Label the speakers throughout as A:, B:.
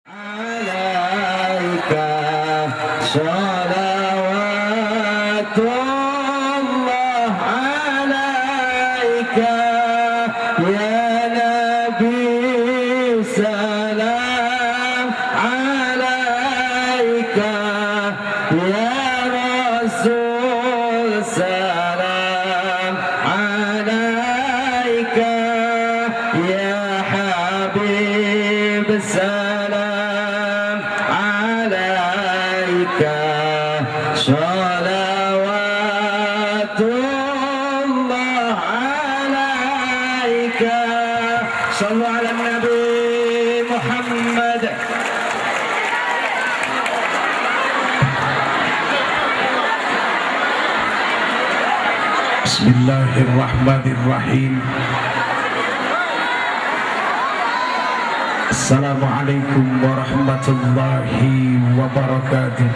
A: عليك صلوات الله عليك يا نبي سلام عليك يا رسول سلام عليك يا حبيب سلام عليك صلوات الله عليك صلوا على النبي محمد.
B: بسم الله الرحمن الرحيم. السلام عليكم ورحمة الله وبركاته.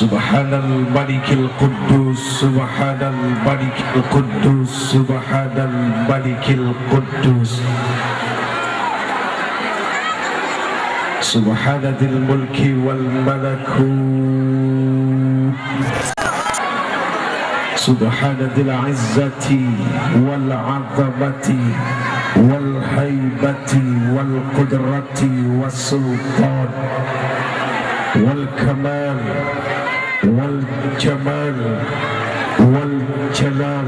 B: سبحان الملك القدوس سبحان الملك القدوس سبحان الملك القدوس سبحان ذي الملك والملكوت سبحان ذي العزة والعظمة والهيبة والقدرة والسلطان والكمال والجمال والجلال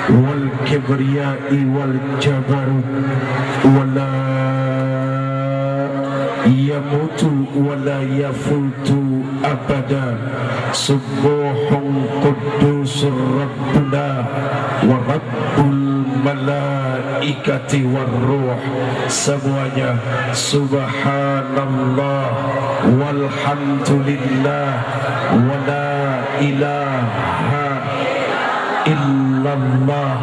B: والكبرياء والجبروت ولا يموت ولا يفوت أبدا سبوح قدوس ربنا ورب الملائكة والروح semuanya subhanallah walhamdulillah wala ilaha illallah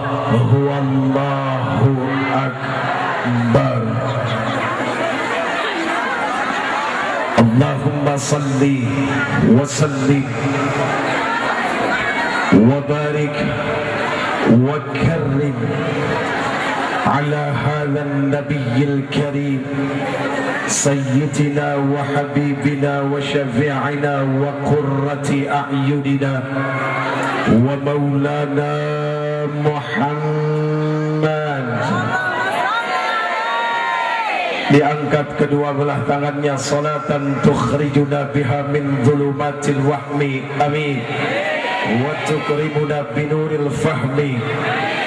B: huwallahu akbar. Allahumma salli wa sallim wa barik wa karrim ala hadha an-nabiyil karim sayyidina wa habibina wa syafi'ina wa qurrati a'yunina wa maulana Muhammad. Diangkat kedua belah tangannya salatan tukhrijuna biha min dhulumatil wahmi amin wa tukrimuna binuril fahmi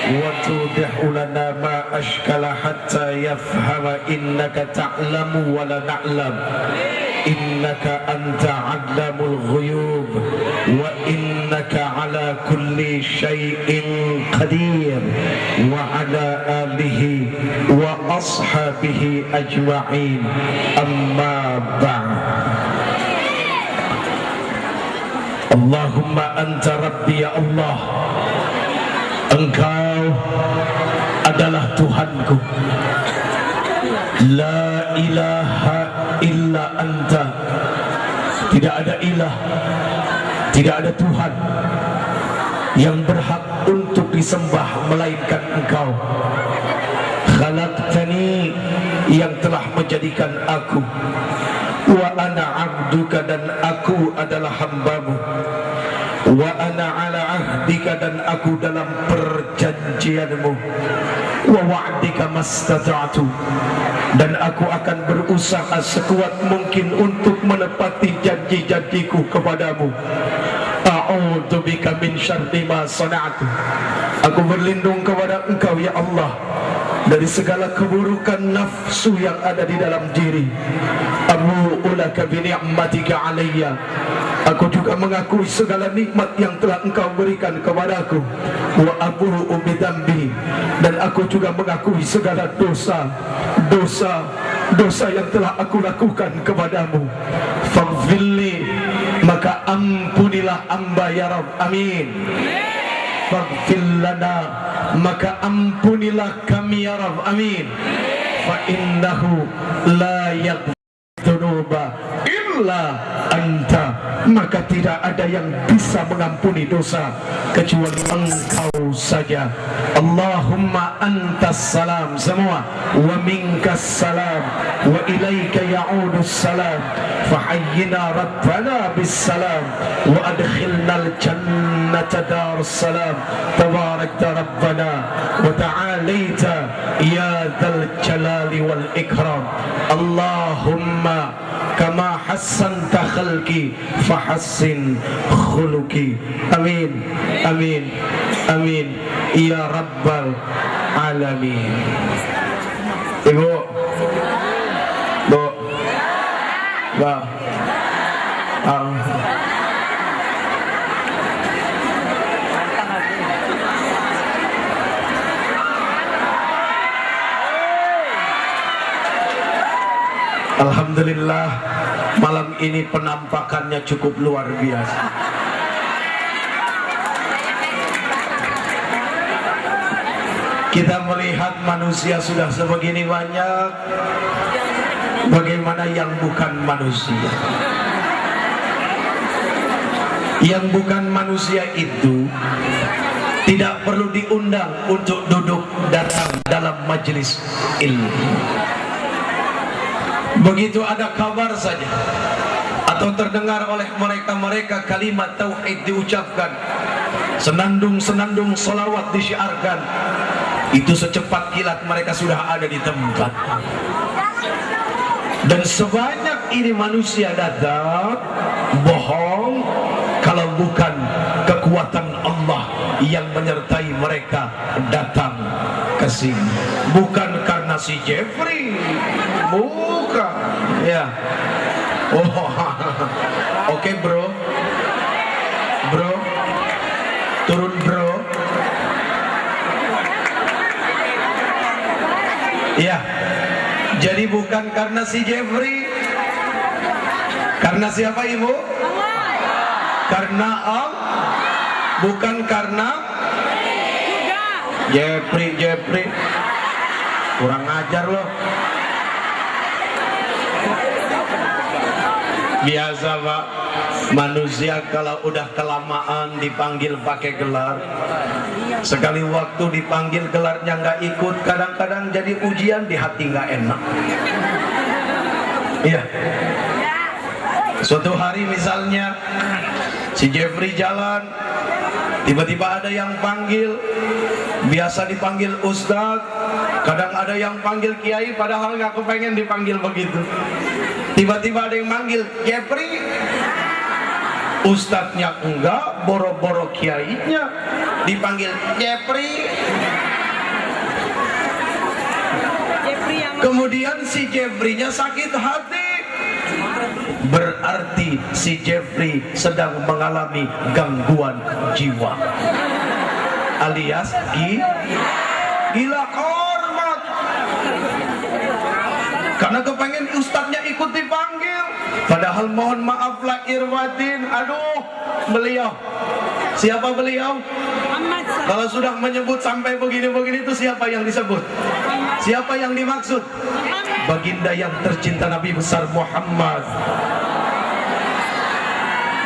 B: wa tudihu lana ma ashkala hatta yafhama innaka ta'lamu wa la na'lam innaka anta 'allamul ghuyub wa innaka ala kulli syai'in qadir wa ala alihi wa ashabihi ajma'in amma ba'd. Allahumma anta rabbi ya Allah, Engkau adalah Tuhanku, la ilaha illa anta, tidak ada ilah, tidak ada Tuhan yang berhak untuk disembah melainkan Engkau. Khalaqtani, yang telah menjadikan aku, wa ana abduka, dan aku adalah hambamu, wa ana ala ahdika, dan aku dalam perjanjianmu, wa wa'dika mastata'tu, dan aku akan berusaha sekuat mungkin untuk menepati janji-janjiku kepadamu. A'udzu bika min syarri ma sana'tu, aku berlindung kepada Engkau ya Allah dari segala keburukan nafsu yang ada di dalam diri. Abu'u laka bi ni'matika alayya, aku juga mengakui segala nikmat yang telah Engkau berikan kepadaku. Wa abu'u bi dzambi, dan aku juga mengakui segala dosa yang telah aku lakukan kepadamu. Faghfirli, maka ampunilah amba ya Rabb, amin. Faghfir lana, maka ampunilah kami ya Rabb, amin. Fa innahu la yaghfiru dzunuba illa anta, maka tidak ada yang bisa mengampuni dosa kecuali engkau saja. Allahumma antas salam, semua, wa minkas salam, wa ilaika ya'udus salam, fahayyina rabbana bis salam, wa adkhilnal jannata darus salam, tabarakta rabbana wa ta'alaita ya dzal jalali wal ikram. Allahumma kama hassanta khalqi fahassin khuluqi. Amin, amin, amin ya rabbal alamin. Ibu, Bu, Ba, alhamdulillah, malam ini penampakannya cukup luar biasa. Kita melihat manusia sudah sebegini banyak, bagaimana yang bukan manusia? Yang bukan manusia itu tidak perlu diundang untuk duduk datang dalam majelis ilmu. Begitu ada kabar saja atau terdengar oleh mereka kalimat tauhid diucapkan, senandung-senandung salawat disyiarkan, itu secepat kilat mereka sudah ada di tempat. Dan sebanyak ini manusia datang, bohong kalau bukan kekuatan Allah yang menyertai mereka datang ke sini. Bukan karena si Jeffrey, bukan, ya. Oh, oke, bro, turun bro. Ya, jadi bukan karena si Jeffrey. Karena siapa, Ibu? Karena Allah. Bukan karena Jeffrey. Kurang ajar loh. Biasa, Pak, manusia kalau udah kelamaan dipanggil pakai gelar, sekali waktu dipanggil gelarnya nggak ikut, kadang-kadang jadi ujian di hati, nggak enak. Iya. Suatu hari misalnya si Jeffrey jalan, tiba-tiba ada yang panggil, biasa dipanggil Ustadz, kadang ada yang panggil Kiai, padahal nggak kepengen dipanggil begitu. Tiba-tiba ada yang manggil Jeffrey, Ustadznya enggak, boro-boro Kiainya dipanggil Jeffrey. Kemudian si Jeffrey-nya sakit hati, berarti si Jeffrey sedang mengalami gangguan jiwa, alias gila hormat. Karena kepengen ustadznya ikut dipanggil, padahal mohon maaf lahir batin, aduh, beliau, siapa beliau? Kalau sudah menyebut sampai begini-begini itu siapa yang disebut? Siapa yang dimaksud? Baginda yang tercinta Nabi besar Muhammad.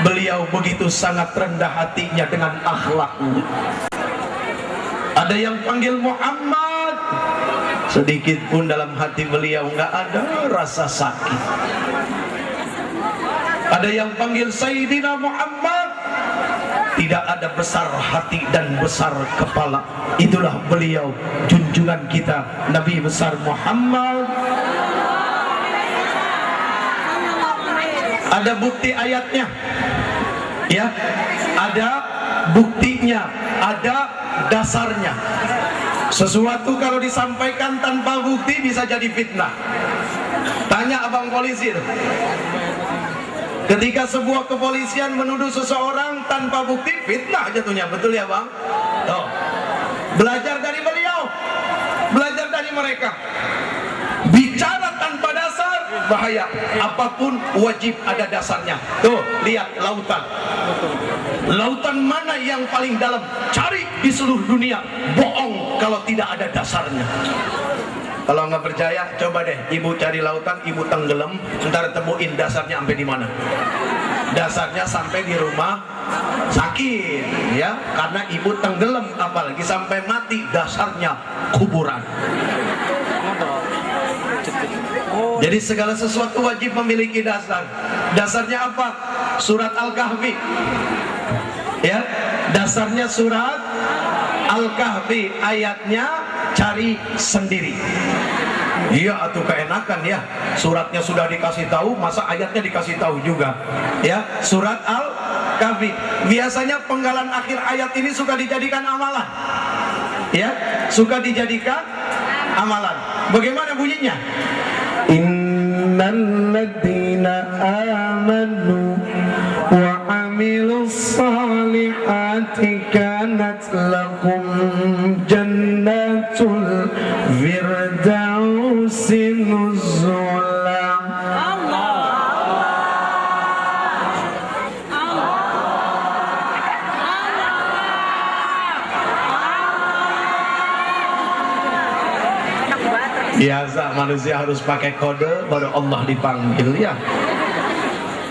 B: Beliau begitu sangat rendah hatinya dengan akhlaknya. Ada yang panggil Muhammad, sedikit pun dalam hati beliau nggak ada rasa sakit. Ada yang panggil Sayyidina Muhammad, tidak ada besar hati dan besar kepala. Itulah beliau, junjungan kita Nabi besar Muhammad. Ada bukti ayatnya, ya, ada buktinya, ada dasarnya. Sesuatu kalau disampaikan tanpa bukti bisa jadi fitnah. Tanya abang polisi itu. Ketika sebuah kepolisian menuduh seseorang tanpa bukti, fitnah jatuhnya, betul ya bang? Tuh. Belajar dari beliau, belajar dari mereka. Bicara tanpa dasar bahaya. Apapun wajib ada dasarnya. Tuh, lihat lautan. Lautan mana yang paling dalam? Cari di seluruh dunia. Bohong kalau tidak ada dasarnya. Kalau nggak percaya, coba deh ibu cari lautan, ibu tenggelam, ntar temuin dasarnya sampai di mana. dasarnya sampai di rumah sakit ya, karena ibu tenggelam, apalagi sampai mati, dasarnya kuburan. Jadi segala sesuatu wajib memiliki dasar. Dasarnya apa? Surat Al-Kahfi. Ya, dasarnya surat Al-Kahfi, ayatnya cari sendiri. Iya, atuh keenakan ya. Suratnya sudah dikasih tahu, masa ayatnya dikasih tahu juga. Ya, surat Al-Kahfi. Biasanya penggalan akhir ayat ini suka dijadikan amalan. Ya, suka dijadikan amalan. Bagaimana bunyinya?
A: Innal ladzina amanu wa amilus salihati kanat lahum jannatul firdausi nuzula.
B: Biasa manusia harus pakai kode baru Allah dipanggil ya.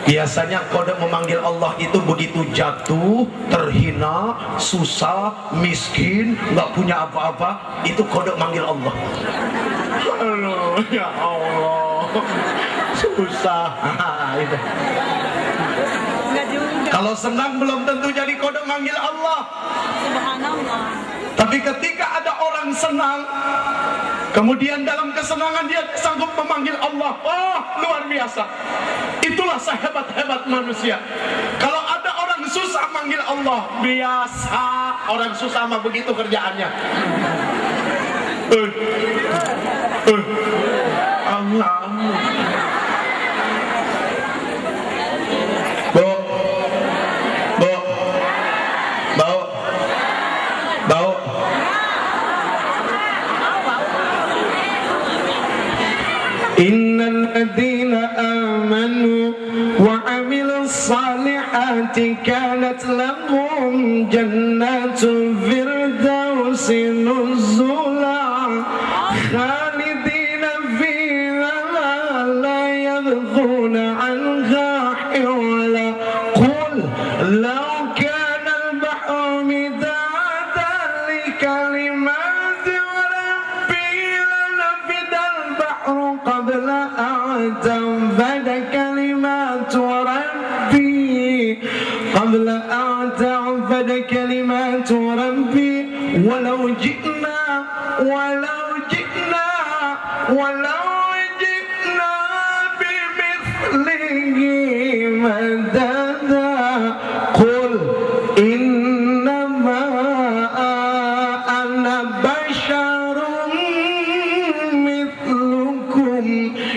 B: Biasanya kode memanggil Allah itu begitu jatuh, terhina, susah, miskin, nggak punya apa-apa, itu kode manggil Allah. Halo, ya Allah, susah. Itu. Kalau senang belum tentu jadi kode manggil Allah. Tapi ketika ada orang senang, kemudian dalam kesenangan dia sanggup memanggil Allah, oh luar biasa. Itulah sehebat-hebat manusia. Kalau ada orang susah manggil Allah, biasa orang susah mah begitu kerjaannya. Allah. Bau.
A: Innal ladzina amanu wa amilus salihati kanat lahum jannatul firdausi nuzula khalidina fiha la yabghuna anha hiwala. Qul law kana al-bahru midadan li kalimati rabbi lanafidal bahru qabla an tanfada kalimatu rabbi qabla an tanfada kalimatu rabbi walau ji'na bimithlihi madada. Qul innama ana basharun mithlukum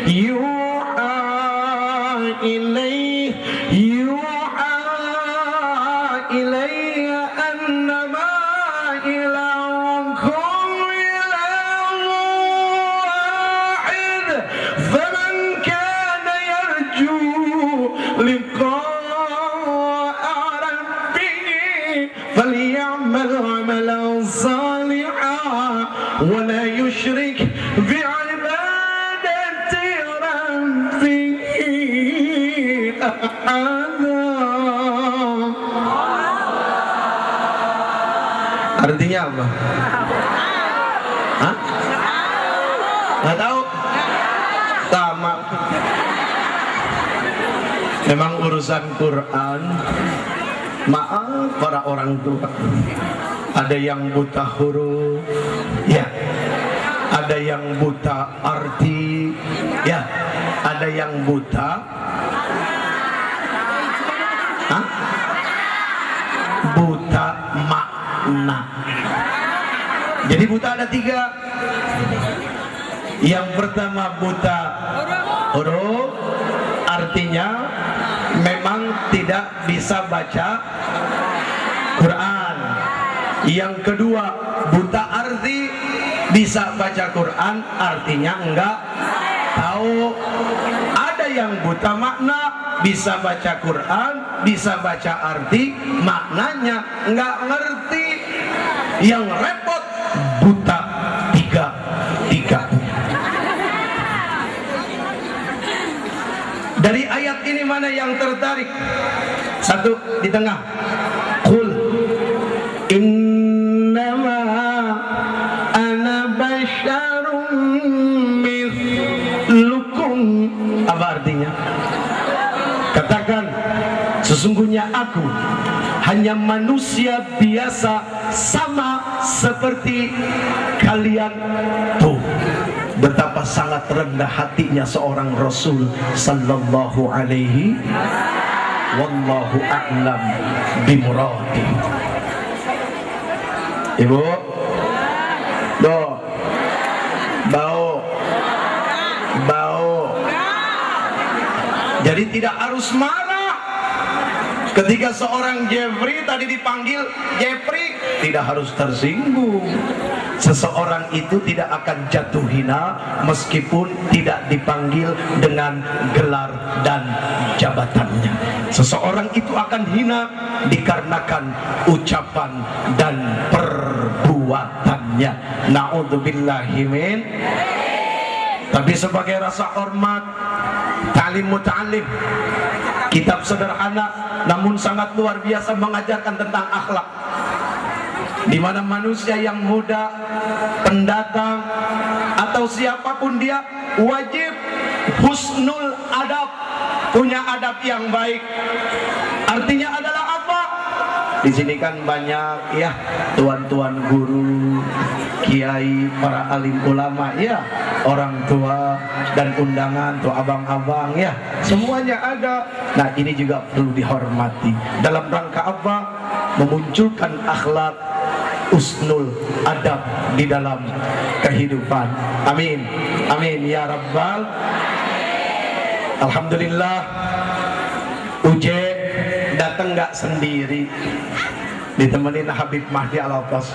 A: yuha ilayya annama ilahukum ilahun wahid faman kana yarju liqa'a rabbih falyamal 'amalan salihan wa la yushrik bi'ibadati rabbih ahada. Artinya apa? Hah? Nggak tahu? Sama.
B: Memang urusan Quran, maaf para orang tua, ada yang buta huruf, ya, ada yang buta arti, ya, ada yang buta, hah? Buta makna. Jadi buta ada 3. Yang pertama buta huruf, artinya memang tidak bisa baca Quran. Yang kedua buta arti, bisa baca Quran, artinya enggak tahu. Ada yang buta makna, bisa baca Quran, bisa baca arti, maknanya enggak ngerti. Yang repot buta tiga. Dari ayat ini
A: mana yang tertarik? Satu di tengah. Qul innama ana basyarum mithlukum. Apa artinya? Katakan, sesungguhnya aku hanya manusia biasa sama seperti kalian. Tuh, betapa sangat rendah hatinya seorang Rasul sallallahu alaihi wallahu a'lam bimuradi. Ibu, bau. Jadi tidak harus marah ketika seorang Jeffrey tadi dipanggil Jeffrey, tidak harus tersinggung. Seseorang itu tidak akan jatuh hina meskipun tidak dipanggil dengan gelar dan jabatannya. Seseorang itu akan hina dikarenakan ucapan dan perbuatannya. Na'udzubillahi min. Tapi sebagai rasa hormat, ta'lim muta'allim, kitab sederhana namun sangat luar biasa mengajarkan tentang akhlak, di mana manusia yang muda, pendatang atau siapapun dia wajib husnul adab, punya adab yang baik. Artinya adalah apa? Di sini kan banyak ya tuan-tuan guru, kiai, para alim ulama ya, orang tua dan undangan tuh abang-abang ya, semuanya ada. Nah, ini juga perlu dihormati. Dalam rangka apa? Memunculkan akhlak husnul adab di dalam kehidupan. Amin. Amin ya rabbal. Alhamdulillah, Uje datang nggak sendiri, ditemenin Habib Mahdi Al-Atas.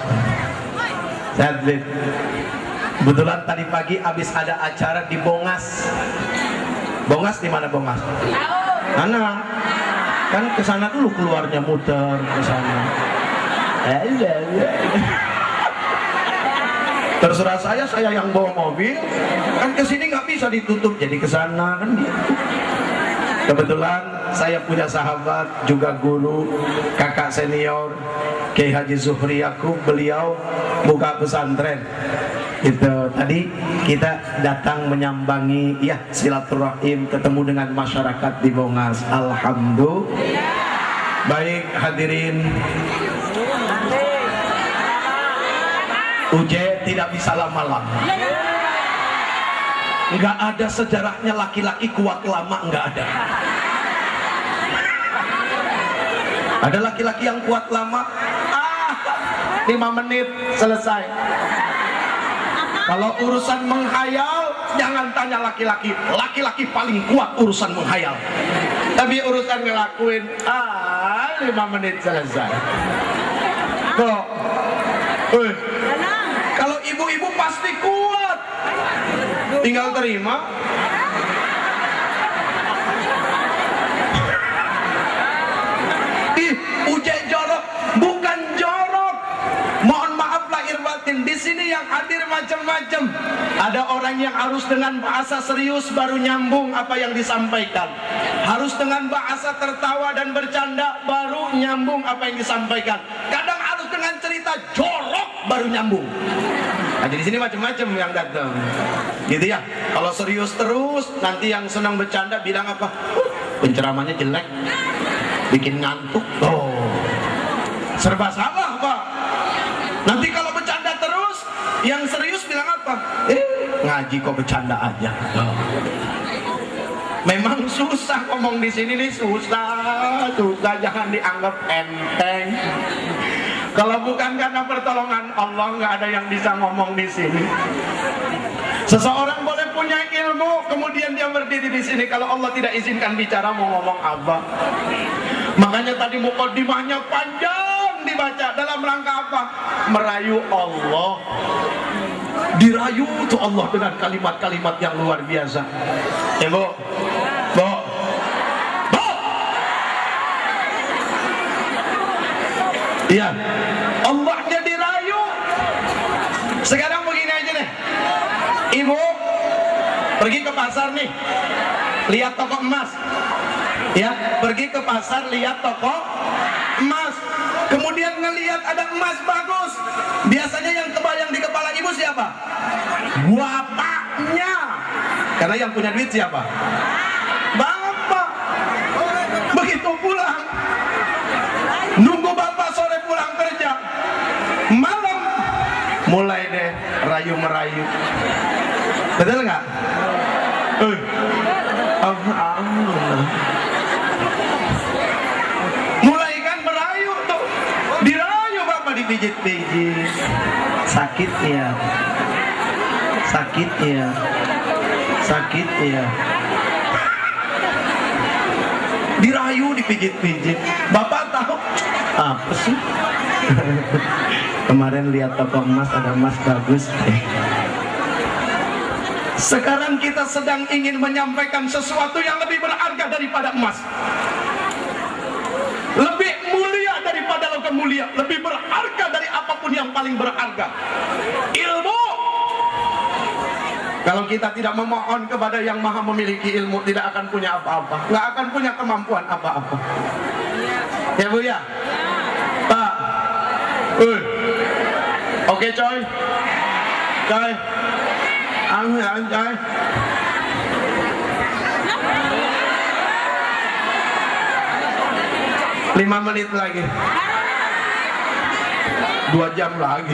A: Kebetulan tadi pagi habis ada acara di Bongas. Bongas di mana Bongas? Mana? Kan ke sana dulu, keluarnya muter ke sana. Terserah saya yang bawa mobil. Kan ke sini nggak bisa ditutup, jadi ke sana kan gitu. Kebetulan saya punya sahabat juga guru, kakak senior Kiai Haji Zuhri Yakub, beliau buka pesantren. Itu tadi kita datang menyambangi ya silaturahim, ketemu dengan masyarakat di Bongas. Alhamdulillah. Baik hadirin, Uje tidak bisa lama-lama. Enggak ada sejarahnya laki-laki kuat lama, enggak ada. Ada laki-laki yang kuat lama, 5 menit selesai. Kalau urusan menghayal, jangan tanya laki-laki. Laki-laki paling kuat urusan menghayal. Tapi urusan ngelakuin, 5 menit selesai. Tuh, kalau ibu-ibu pasti kuat, tinggal terima. Uje jorok, bukan jorok. Mohon maaf lahir batin. Di sini yang hadir macam-macam. Ada orang yang harus dengan bahasa serius baru nyambung apa yang disampaikan. Harus dengan bahasa tertawa dan bercanda baru nyambung apa yang disampaikan. Kadang harus dengan cerita jorok baru nyambung. Nah, di sini macam-macam yang datang. Gitu ya. Kalau serius terus, nanti yang senang bercanda bilang apa? Penceramahnya jelek, bikin ngantuk. Serba salah, Pak. Nanti kalau bercanda terus, yang serius bilang apa? Ngaji kok bercanda aja. Memang susah ngomong di sini nih, susah, jangan dianggap enteng. Kalau bukan karena pertolongan Allah, nggak ada yang bisa ngomong di sini. Seseorang boleh punya ilmu, kemudian dia berdiri di sini. Kalau Allah tidak izinkan bicara, mau ngomong apa? Makanya tadi mukadimahnya panjang dibaca. Dalam rangka apa? Merayu Allah. Dirayu tuh Allah dengan kalimat-kalimat yang luar biasa. Bu. Iya, Allahnya dirayu. Sekarang begini aja deh, ibu pergi ke pasar nih, lihat toko emas, Ya, pergi ke pasar lihat toko emas, kemudian ngelihat ada emas bagus. Biasanya yang kebayang di kepala ibu siapa? Bapaknya. Karena yang punya duit siapa? Bapak. Begitu pulang, nunggu bapak sore pulang kerja, malam mulai deh rayu merayu. Betul nggak? Mulai kan merayu tuh, dirayu bapak, dipijit-pijit. Sakit ya, sakit ya, sakit ya. Dirayu, dipijit-pijit. Bapak tahu apa sih? Kemarin lihat toko emas, ada emas bagus. Sekarang kita sedang ingin menyampaikan sesuatu yang lebih berharga daripada emas, lebih mulia daripada logam mulia, lebih berharga dari apapun yang paling berharga, ilmu. Kalau kita tidak memohon kepada yang maha memiliki ilmu, tidak akan punya apa-apa, nggak akan punya kemampuan apa-apa. Ya Bu ya, Pak. Oke coy, coy. Coy. 5 menit lagi, 2 jam lagi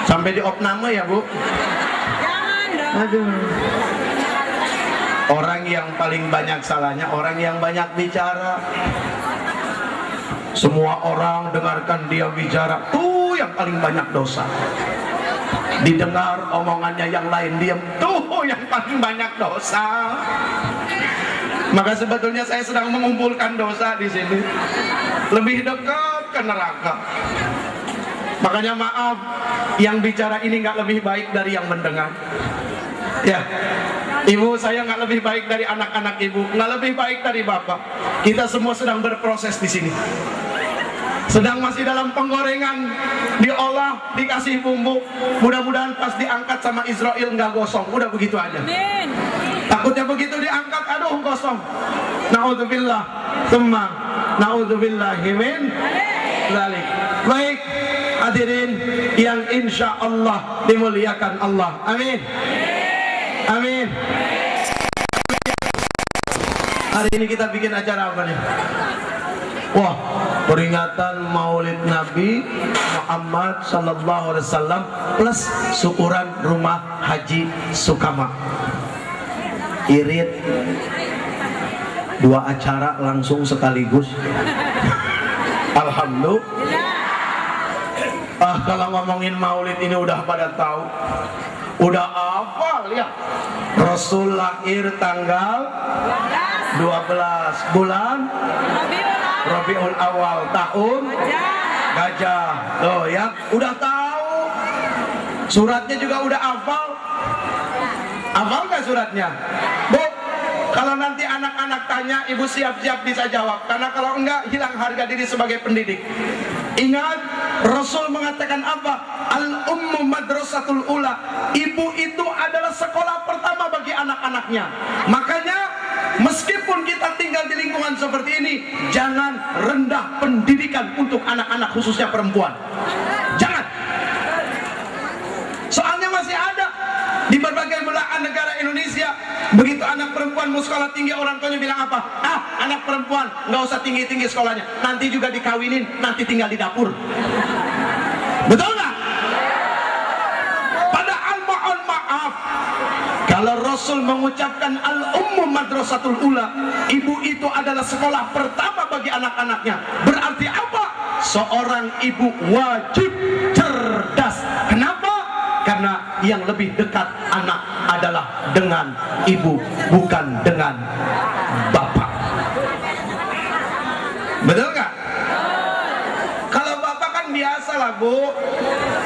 A: sampai di opname ya Bu. Aduh. Orang yang paling banyak salahnya orang yang banyak bicara. Semua orang dengarkan dia bicara, tuh yang paling banyak dosa. Didengar omongannya yang lain, diam, tuh yang paling banyak dosa. Maka sebetulnya saya sedang mengumpulkan dosa di sini, lebih dekat ke neraka. Makanya maaf, yang bicara ini nggak lebih baik dari yang mendengar. Ya, ibu saya nggak lebih baik dari anak-anak ibu, nggak lebih baik dari bapak. Kita semua sedang berproses di sini. Sedang masih dalam penggorengan, diolah, dikasih bumbu. Mudah-mudahan pas diangkat sama Israel nggak gosong, udah begitu aja. Takutnya begitu diangkat, aduh gosong. Naudzubillah, semua. Naudzubillahi min dzalik. Baik, hadirin yang insya Allah dimuliakan Allah. Amin. Amin. Hari ini kita bikin acara apa nih? Wah, peringatan Maulid Nabi Muhammad sallallahu alaihi wasallam plus syukuran rumah Haji Sukama. Irit 2 acara langsung sekaligus. Alhamdulillah. Kalau ngomongin Maulid ini udah pada tahu. Udah apa? Lihat. Rasul lahir tanggal 12 bulan Rabiul Awal tahun Gajah. Loh ya, udah tahu. Suratnya juga udah hafal. Hafal nggak suratnya? Bu, kalau nanti anak-anak tanya, ibu siap-siap bisa jawab. Karena kalau enggak, hilang harga diri sebagai pendidik. Ingat, Rasul mengatakan apa? Al-ummu madrasatul ula. Ibu itu adalah sekolah pertama bagi anak-anaknya. Makanya, meskipun kita tinggal di lingkungan seperti ini, jangan rendah pendidikan untuk anak-anak, khususnya perempuan. Jangan. Soalnya masih ada di berbagai belahan negara Indonesia, begitu anak perempuan mau sekolah tinggi, orang tuanya bilang apa? Anak perempuan nggak usah tinggi-tinggi sekolahnya, nanti juga dikawinin, nanti tinggal di dapur. Betul nggak? Padahal mohon maaf, kalau Rasul mengucapkan al-ummu madrasatul ula, ibu itu adalah sekolah pertama bagi anak-anaknya. Berarti apa? Seorang ibu wajib cerdas. Kenapa? Karena yang lebih dekat anak adalah dengan ibu, bukan dengan bapak. Betul nggak? Kalau bapak kan biasa lah Bu,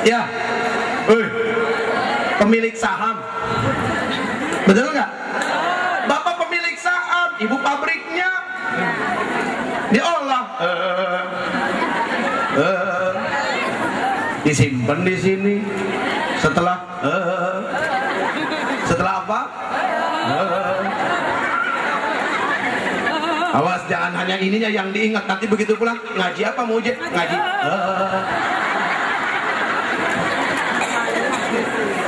A: ya, pemilik saham. Betul nggak? Bapak pemilik saham, ibu pabriknya diolah, disimpan di sini. Setelah apa? Awas jangan hanya ininya yang diingat, nanti begitu pulang ngaji apa mau ujian ngaji.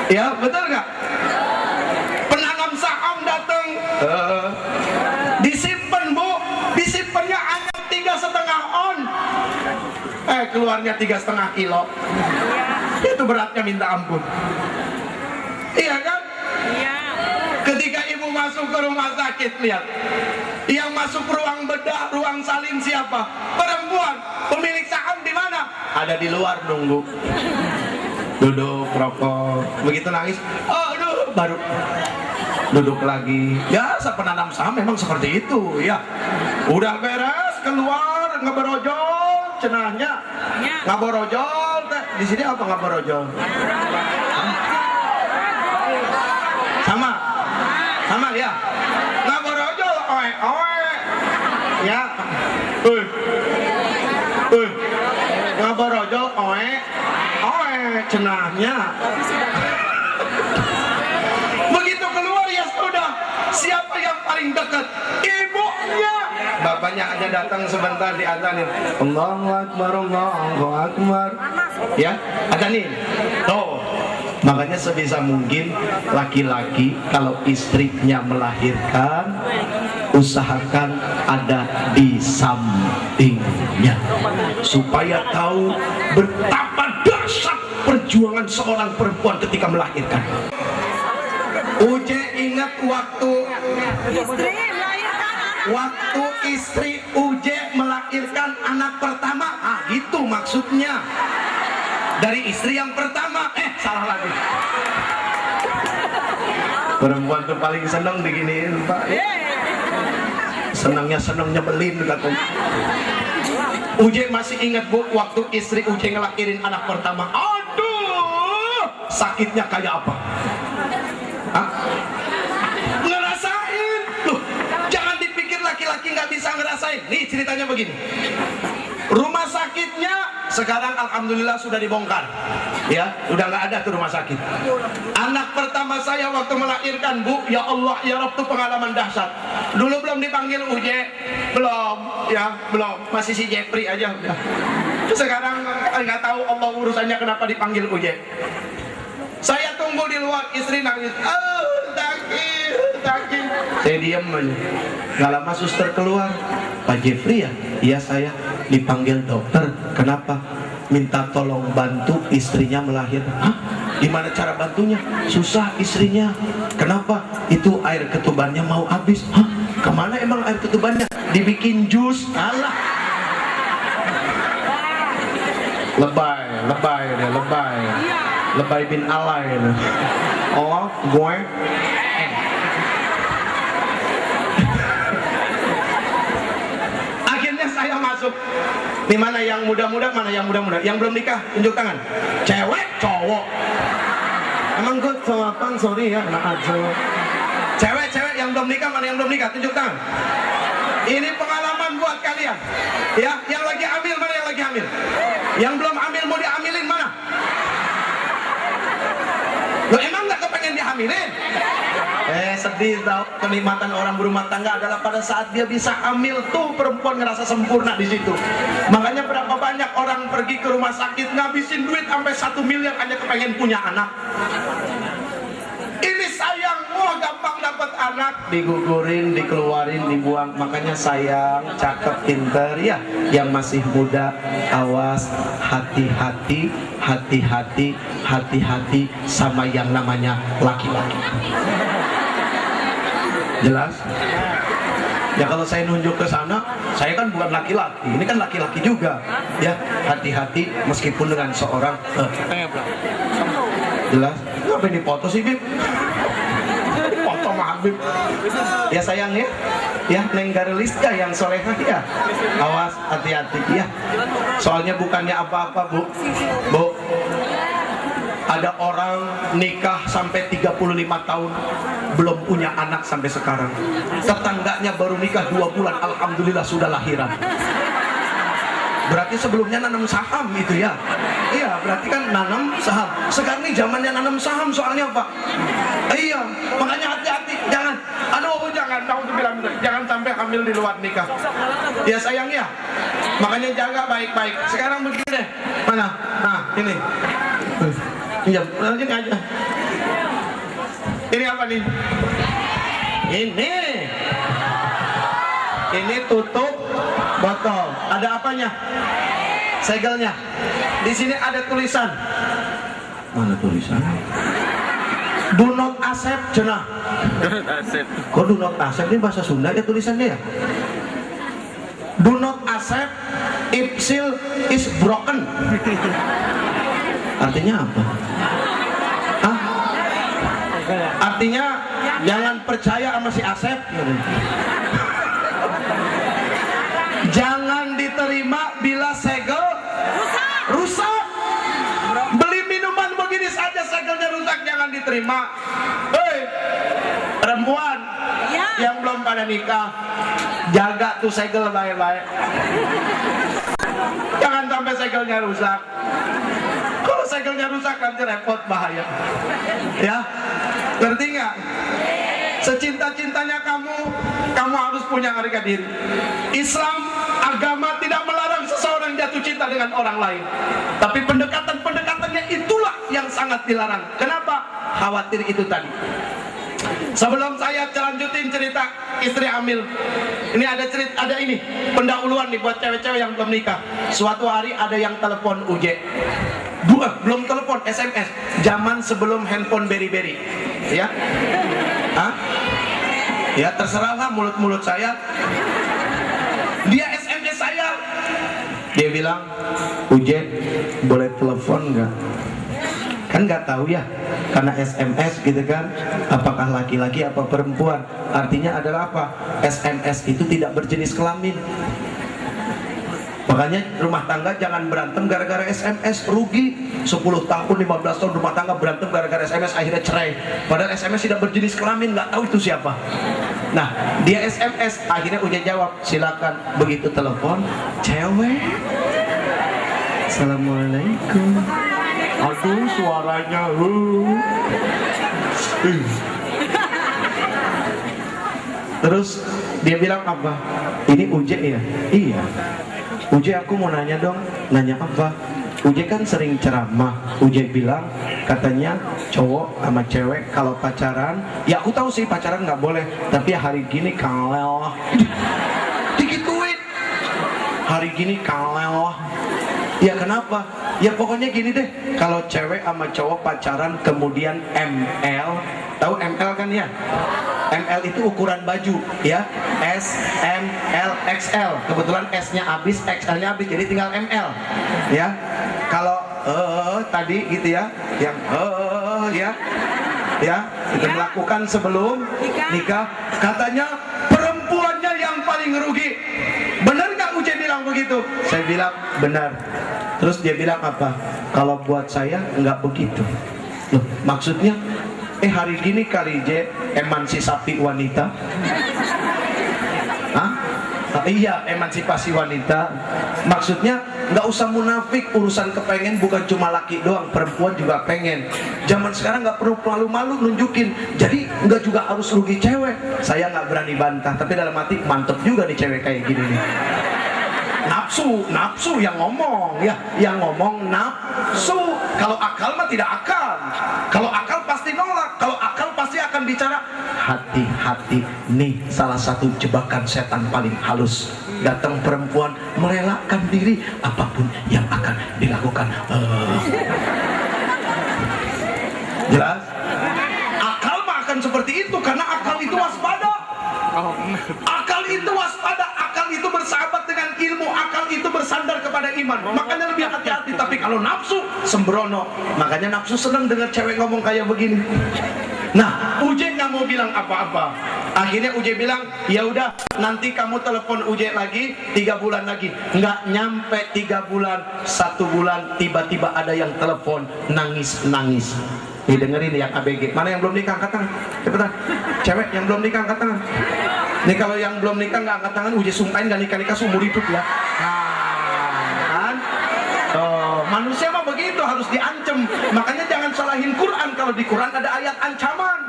A: Ya betul nggak? Penanam saham datang, disimpan bu, disimpannya hanya 3,5 on, keluarnya 3,5 kilo. Itu beratnya minta ampun. Iya kan?
C: Iya.
A: Ketika ibu masuk ke rumah sakit, lihat, yang masuk ruang bedah, ruang salin siapa? Perempuan. Pemilik saham di mana? Ada di luar nunggu. Duduk rokok, begitu nangis, aduh, baru duduk lagi. Ya, penanam saham memang seperti itu, ya. Udah beres, keluar, ngeberojol, cenahnya, ngaborojol. Di sini apa ngaborojol? Sama, sama ya. Ngaborojol, oe, oe, ya. Ngaborojol, oe. Cenahnya begitu keluar ya sudah, siapa yang paling dekat? Ibunya. Bapaknya aja datang sebentar diadanin, Allahu Akbar, Allahu Akbar, ya adanin. Tuh, makanya sebisa mungkin laki-laki kalau istrinya melahirkan, usahakan ada di sampingnya supaya tahu betapa dahsyat perjuangan seorang perempuan ketika melahirkan. Uje ingat waktu istri Uje melahirkan anak pertama. Ah, itu maksudnya. Dari istri yang pertama. Salah lagi. Perempuan tuh paling seneng diginiin, Pak. Senangnya nyebelin katanya. Uje masih ingat bu, waktu istri Uje ngelahirin anak pertama. Aduh, sakitnya kayak apa? Hah? Ngerasain. Loh, jangan dipikir laki-laki nggak bisa ngerasain. Nih ceritanya begini. Rumah sakitnya sekarang alhamdulillah sudah dibongkar. Ya, udah nggak ada tuh rumah sakit. Anak pertama saya waktu melahirkan bu, ya Allah ya Rabb, tuh pengalaman dahsyat. Dulu belum dipanggil Uje, belum, ya belum, masih si Jepri aja udah. Sekarang nggak tahu Allah urusannya kenapa dipanggil Uje. Saya tunggu di luar, istri nangis, sakit. Saya diam aja. Nggak lama suster keluar, Pak Jeffrey ya? Iya saya. Dipanggil dokter, kenapa? Minta tolong bantu istrinya melahirkan. Hah? Gimana cara bantunya? Susah istrinya. Kenapa? Itu air ketubannya mau habis. Hah? Kemana emang air ketubannya? Dibikin jus. Alah. Lebay bin alay. Oh, gue. Akhirnya saya masuk. Di mana yang muda-muda, mana yang muda-muda? Yang belum nikah, tunjuk tangan. Cewek, cowok. Emang gue cowok, sorry ya, maaf. Cewek yang belum nikah, mana yang belum nikah? Tunjuk tangan. Ini pengalaman buat kalian. Ya, yang lagi hamil, mana yang lagi hamil? Yang belum hamil mau dihamilin mana? Lo emang nggak kepengen dihamilin? Sedih tau. Kenikmatan orang berumah tangga adalah pada saat dia bisa hamil tuh perempuan ngerasa sempurna di situ. Makanya berapa banyak orang pergi ke rumah sakit ngabisin duit sampai 1 miliar hanya kepengen punya anak. Ini sayang, wah gampang dapat anak, digugurin, dikeluarin, dibuang. Makanya sayang, cakep, pinter ya. Yang masih muda, awas, hati-hati sama yang namanya laki-laki. Jelas? Ya kalau saya nunjuk ke sana, saya kan bukan laki-laki, ini kan laki-laki juga. Ya, hati-hati meskipun dengan seorang jelas? Ngapain dipoto sih, Bib? Dipoto mah, Bib. Ya sayang ya. Ya, Neng Gareliska yang solehah ya. Awas, hati-hati ya. Soalnya bukannya apa-apa, Bu. Bu, ada orang nikah sampai 35 tahun belum punya anak sampai sekarang. Tetangganya baru nikah 2 bulan, alhamdulillah sudah lahiran. Berarti sebelumnya nanam saham itu ya. Iya, berarti kan nanam saham. Sekarang ini zamannya nanam saham, soalnya Pak. Iya, makanya hati-hati, jangan. Aduh, jangan. jangan sampai hamil di luar nikah. Ya sayang ya. Makanya jaga baik-baik. Sekarang begini deh. Mana? Nah, ini. Pinjam, lanjut aja. Ini apa nih? Ini tutup botol. Ada apanya? Segelnya. Di sini ada tulisan. Mana tulisan? Do not accept, cenah. Kok do not accept ini bahasa Sunda ya tulisannya ya? Do not accept if seal is broken. Artinya apa? Hah? Artinya jangan percaya sama si Asep. Jangan diterima bila segel rusak. Beli minuman begini saja segelnya rusak, jangan diterima. Hei, perempuan yang belum pada nikah, jaga tuh segel baik-baik. Jangan sampai segelnya rusak. Kalau segelnya rusak nanti repot, bahaya. Ya, ngerti nggak? Secinta-cintanya kamu harus punya harga diri. Islam, agama tidak melarang seseorang jatuh cinta dengan orang lain. Tapi pendekatan-pendekatannya itulah yang sangat dilarang. Kenapa? Khawatir itu tadi. Sebelum saya lanjutin cerita istri hamil, ini ada ini pendahuluan nih buat cewek-cewek yang belum nikah. Suatu hari ada yang telepon UJ. Belum telepon, SMS. Zaman sebelum handphone beri-beri. Ya. Hah? Ya terserahlah mulut-mulut saya. Dia SMS saya. Dia bilang, "Uje, boleh telepon nggak?" Kan nggak tahu ya, karena SMS gitu kan, apakah laki-laki apa perempuan. Artinya adalah apa? SMS itu tidak berjenis kelamin. Makanya rumah tangga jangan berantem gara-gara SMS, rugi. 10 tahun, 15 tahun rumah tangga berantem gara-gara SMS, akhirnya cerai. Padahal SMS tidak berjenis kelamin, nggak tahu itu siapa. Nah, dia SMS, akhirnya Uja jawab, silakan. Begitu telepon, cewek. Assalamualaikum. Aduh, suaranya. Terus dia bilang apa? Ini Uje ya? Iya. Uje, aku mau nanya dong. Nanya apa? Uje kan sering ceramah. Uje bilang katanya cowok sama cewek kalau pacaran, ya aku tahu sih pacaran nggak boleh, tapi hari gini kalau digituin, hari gini kalau, ya kenapa? Ya pokoknya gini deh, kalau cewek sama cowok pacaran kemudian ML, tahu ML kan ya? ML itu ukuran baju ya, S, M, L, XL. Kebetulan S-nya habis, XL-nya habis, jadi tinggal ML ya. Kalau tadi gitu ya, yang ya itu melakukan sebelum nikah, katanya perempuannya yang paling rugi. Benar nggak Uje bilang begitu? Saya bilang benar. Terus dia bilang apa? Kalau buat saya nggak begitu. Loh, maksudnya hari gini kali Je emansipasi wanita. Hah? Iya, emansipasi wanita. Maksudnya nggak usah munafik, urusan kepengen bukan cuma laki doang, perempuan juga pengen. Zaman sekarang nggak perlu malu-malu nunjukin. Jadi nggak juga harus rugi cewek. Saya nggak berani bantah, tapi dalam hati mantep juga nih cewek kayak gini nih. Nafsu yang ngomong ya, yang ngomong nafsu. Kalau akal mah tidak akan. Kalau akal pasti nolak. Kalau akal pasti akan bicara. Hati-hati, nih salah satu jebakan setan paling halus. Datang perempuan merelakan diri apapun yang akan dilakukan. Jelas? Akal mah akan seperti itu karena akal itu waspada. Akal itu waspada, akal itu bersahabat dengan ilmu, akal itu bersandar kepada iman. Makanya lebih hati-hati. Tapi kalau nafsu sembrono, makanya nafsu senang dengar cewek ngomong kayak begini. Nah, Uje nggak mau bilang apa-apa. Akhirnya Uje bilang, ya udah, nanti kamu telepon Uje lagi 3 bulan lagi. Nggak nyampe 3 bulan, 1 bulan tiba-tiba ada yang telepon nangis-nangis. Nih dengerin yang ABG. Mana yang belum nikah angkat tangan? Cepetan. Cewek yang belum nikah angkat tangan. Nih kalau yang belum nikah nggak angkat tangan, Uje sumpahin nggak nikah-nikah seumur hidup ya. Kan? Manusia mah begitu, harus diancam. Makanya jangan salahin Quran. Kalau di Quran ada ayat ancaman.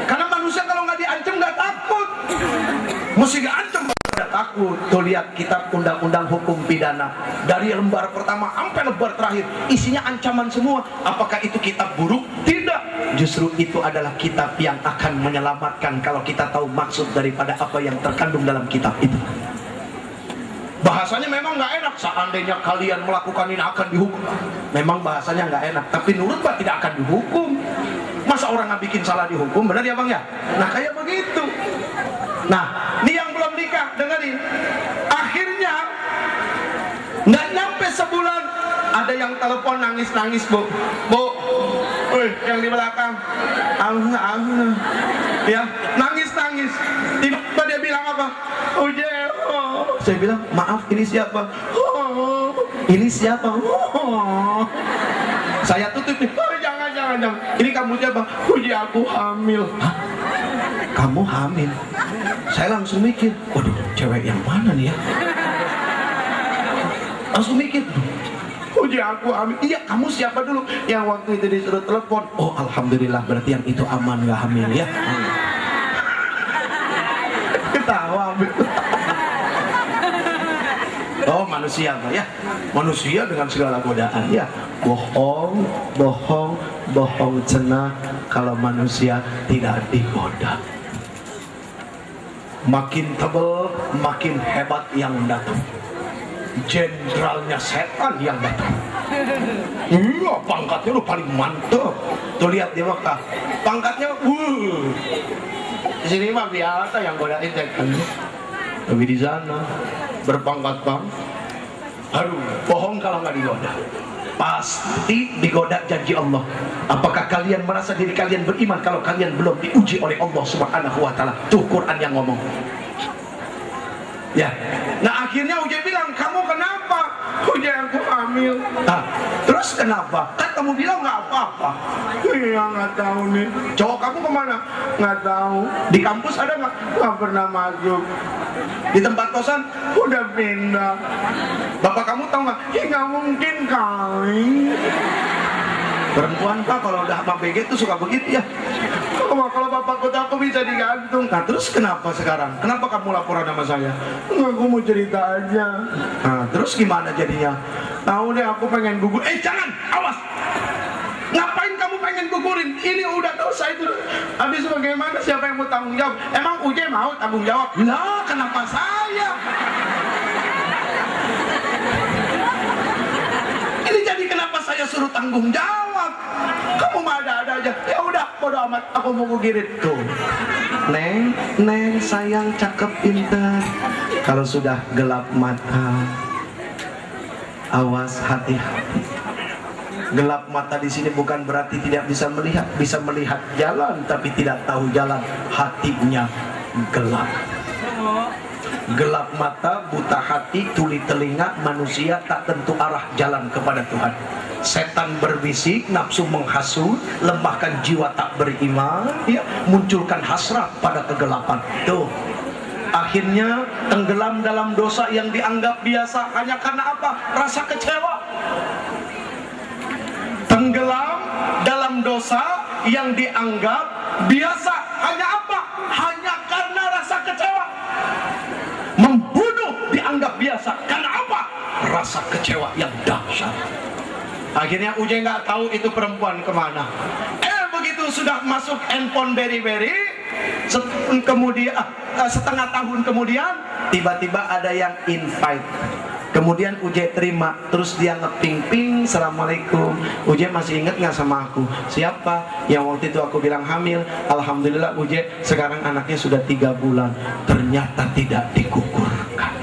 A: Karena manusia kalau nggak diancam nggak takut. Mesti ancam pada takut. Tuh lihat kitab undang-undang hukum pidana dari lembar pertama sampai lembar terakhir isinya ancaman semua. Apakah itu kitab buruk? Tidak. Justru itu adalah kitab yang akan menyelamatkan kalau kita tahu maksud daripada apa yang terkandung dalam kitab itu. Bahasanya memang nggak enak. Seandainya kalian melakukan ini akan dihukum. Memang bahasanya nggak enak, tapi nurut Pak tidak akan dihukum. Masa orang nggak bikin salah dihukum? Benar ya Bang ya? Nah kayak begitu. Nah ini yang belum nikah, dengerin. Akhirnya nggak nyampe sebulan ada yang telepon nangis-nangis, Bu. Yang di belakang, ya nangis-nangis. Tiba-tiba dia bilang apa? Uje. Saya bilang, maaf, ini siapa? Ini siapa? Saya tutup nih. Jangan. Ini kamu siapa? Uje, aku hamil. Hah? Kamu hamil? Saya langsung mikir, waduh, cewek yang mana nih ya? Langsung mikir, Uje, aku hamil. Iya, kamu siapa dulu? Yang waktu itu disuruh telepon. Oh, alhamdulillah, berarti yang itu aman, gak hamil ya? Ketawa, oh manusia Pak ya, manusia dengan segala godaan ya, bohong cenah kalau manusia tidak digoda. Makin tebal makin hebat yang datang, jenderalnya setan yang datang. Iya, pangkatnya udah paling mantap. Tuh lihat di Mekah, pangkatnya di sini mah biasa yang godain setan. Tapi di sana berpangkat bang, aduh, bohong kalau nggak digoda, pasti digoda janji Allah. Apakah kalian merasa diri kalian beriman kalau kalian belum diuji oleh Allah Subhanahu Wa Taala? Tuh Quran yang ngomong. Ya, nah akhirnya Uje bilang, kamu kenapa? Uje, aku hamil. Nah, terus kenapa? Kan kamu bilang nggak apa-apa. Iya, nggak tahu nih. Cowok kamu kemana? Nggak tahu. Di kampus ada nggak? Nggak pernah masuk. Di tempat kosan udah pindah. Bapak kamu tahu nggak? Ya nggak mungkin kali. Perempuan Pak kalau udah apa BG itu suka begitu ya. Kalau bapakku tahu aku bisa digantung. Nah terus kenapa sekarang? Kenapa kamu laporan sama saya? Enggak, aku mau cerita aja. Nah terus gimana jadinya? Tahu deh, aku pengen gugur. Jangan, awas. Ngapain kamu pengen gugurin? Ini udah dosa itu. Habis bagaimana, siapa yang mau tanggung jawab? Emang Uje mau tanggung jawab? Lah kenapa saya? Ini jadi kenapa saya suruh tanggung jawab? Kamu mah ada-ada aja. Ya udah, bodo amat, aku mau gugirin. Tuh, Neng sayang, cakep, pintar. Kalau sudah gelap mata, awas, hati-hati. Gelap mata di sini bukan berarti tidak bisa melihat jalan, tapi tidak tahu jalan, hatinya gelap. Gelap mata, buta hati, tuli telinga, manusia tak tentu arah jalan kepada Tuhan. Setan berbisik, nafsu menghasut, lemahkan jiwa tak beriman, ya, munculkan hasrat pada kegelapan. Tuh, akhirnya tenggelam dalam dosa yang dianggap biasa hanya karena apa? Rasa kecewa. Tenggelam dalam dosa yang dianggap biasa hanya apa? Hanya karena rasa kecewa. Membunuh dianggap biasa karena apa? Rasa kecewa yang dahsyat. Akhirnya Uje nggak tahu itu perempuan kemana. Begitu sudah masuk handphone beri-beri, kemudian setengah tahun kemudian tiba-tiba ada yang invite. Kemudian Uje terima, terus dia ngeping-ping, assalamualaikum. Uje masih inget nggak sama aku? Siapa? Yang waktu itu aku bilang hamil. Alhamdulillah Uje sekarang anaknya sudah 3 bulan. Ternyata tidak digugurkan.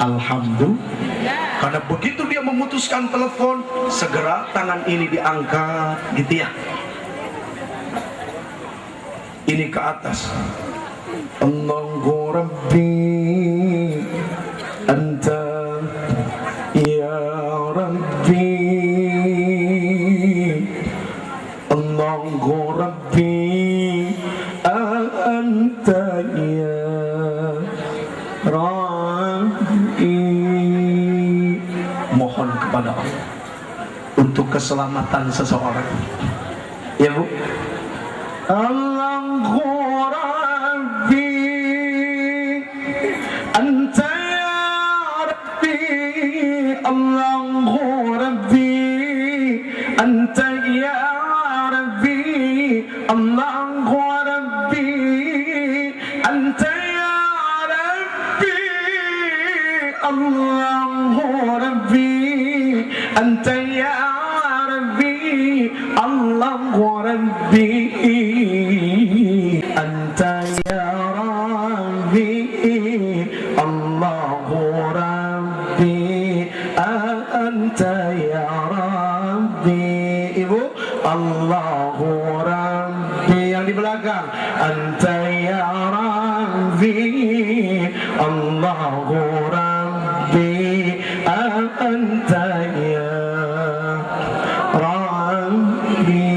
A: Alhamdulillah. Karena begitu dia memutuskan telepon, segera tangan ini diangkat, gitu ya. Ini ke atas. Allahu Rabbi, Anta ya Rabbi, Allahu Rabbi, Anta ya Rabbi. Mohon kepada Allah untuk keselamatan seseorang, ya Bu. Allahu Rabbi, Allahu Rabbi anta ya Rabbi Allahu Rabbi anta ya Rabbi Allahu Rabbi anta ya Rabbi Allahu Rabbi anta ya Rabbi. Ibu, Allahu Rabbi. Yang di belakang, anta ya Rabbi Allahu Rabbi anta ya Rabbi.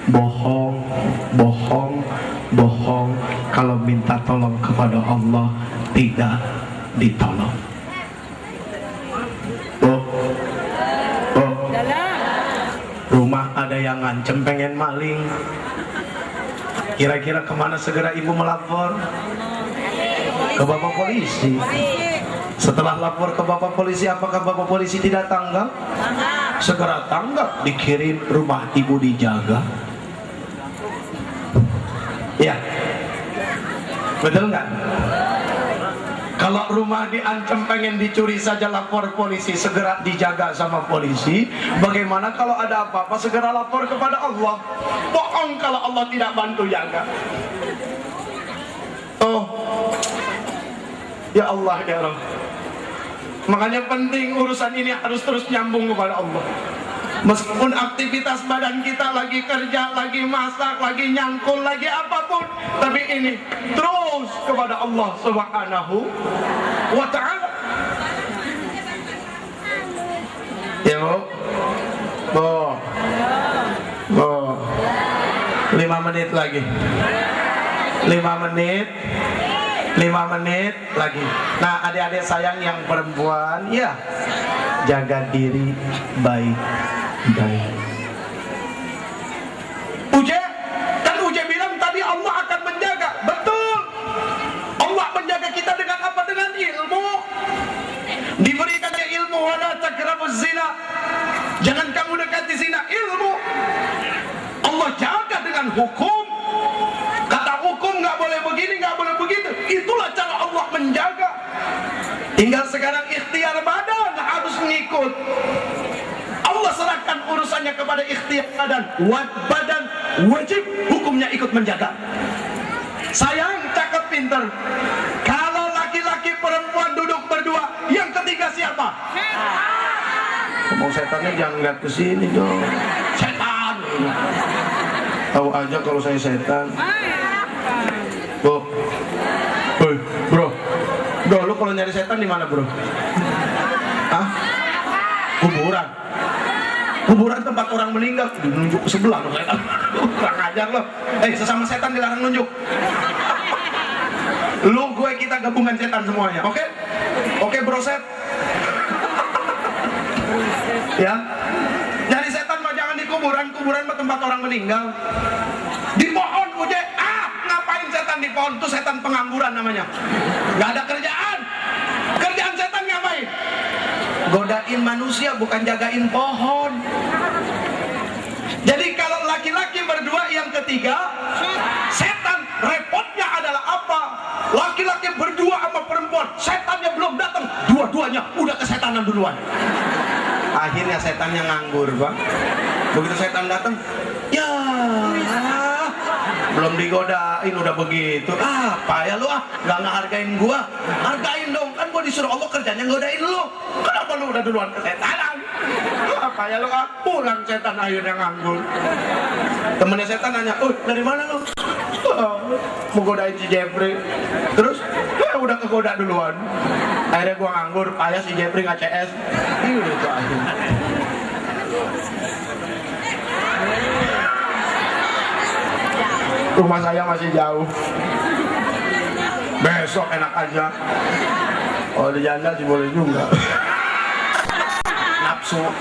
A: Bohong, bohong, bohong. Kalau minta tolong kepada Allah tidak ditolong. Rumah ada yang ngancem pengen maling. Kira-kira kemana segera ibu melapor? Ke bapak polisi. Setelah lapor ke bapak polisi, apakah bapak polisi tidak tanggap? Segera tanggap, dikirim rumah ibu dijaga. Ya, betul nggak? Kalau rumah diancam pengen dicuri saja lapor polisi, segera dijaga sama polisi. Bagaimana kalau ada apa-apa segera lapor kepada Allah? Bohong kalau Allah tidak bantu jaga. Oh, ya Allah ya Rabb. Makanya penting urusan ini harus terus nyambung kepada Allah. Meskipun aktivitas badan kita lagi kerja, lagi masak, lagi nyangkul, lagi apapun, tapi ini terus kepada Allah Subhanahu wa ta'ala. Ya Bu, 5 menit lagi, 5 menit, 5 menit lagi. Nah, adik-adik sayang yang perempuan, ya, jaga diri baik-baik. Uje, kan Uje bilang tadi Allah akan menjaga. Betul. Allah menjaga kita dengan apa? Dengan ilmu. Diberikannya ilmu, wala taqrabuz zina. Jangan kamu dekati zina, ilmu. Allah jaga dengan hukum. Kata hukum nggak boleh begini, nggak boleh begitu. Itulah cara Allah menjaga. Tinggal sekarang ikhtiar badan harus ngikut. Allah serahkan urusannya kepada ikhtiar badan. Badan wajib hukumnya ikut menjaga. Sayang, cakep, pinter. Kalau laki-laki perempuan duduk berdua, yang ketiga siapa? Mau setannya jangan lihat ke sini dong. Setan. Tahu aja kalau saya setan. Bro, lu kalau nyari setan di mana, bro? Hah? Kuburan. Kuburan tempat orang meninggal. Nunjuk ke sebelah lo setan. Kurang ajar lo. Sesama setan dilarang nunjuk. Lu, gue, kita gabungan setan semuanya. Oke? Oke, bro set. Ya. Nyari setan mah jangan di kuburan. Kuburan mah tempat orang meninggal. Di pohon, Uje. Ngapain setan di pohon? Itu setan pengangguran namanya. Gak ada kerjaan. Kerjaan setan ngapain? Godain manusia, bukan jagain pohon. Jadi kalau laki-laki berdua, yang ketiga setan. Repotnya adalah apa? Laki-laki berdua sama perempuan, setannya belum datang, dua-duanya udah kesetanan duluan. Akhirnya setannya nganggur, Bang. Begitu setan datang, ya belum digodain udah begitu. Payah lu nggak ngehargain gua. Hargain dong, kan gua disuruh Allah kerjanya godain lu. Kenapa lu udah duluan kesetanan? Payah lu pulang setan akhirnya nganggur. Temennya setan nanya, dari mana lu? Mau godain si Jeffrey. Terus udah kegoda duluan. Akhirnya gua nganggur, payah si Jeffrey nggak CS. Itu akhirnya. Rumah saya masih jauh. Besok enak aja. Oh, di janda sih boleh juga.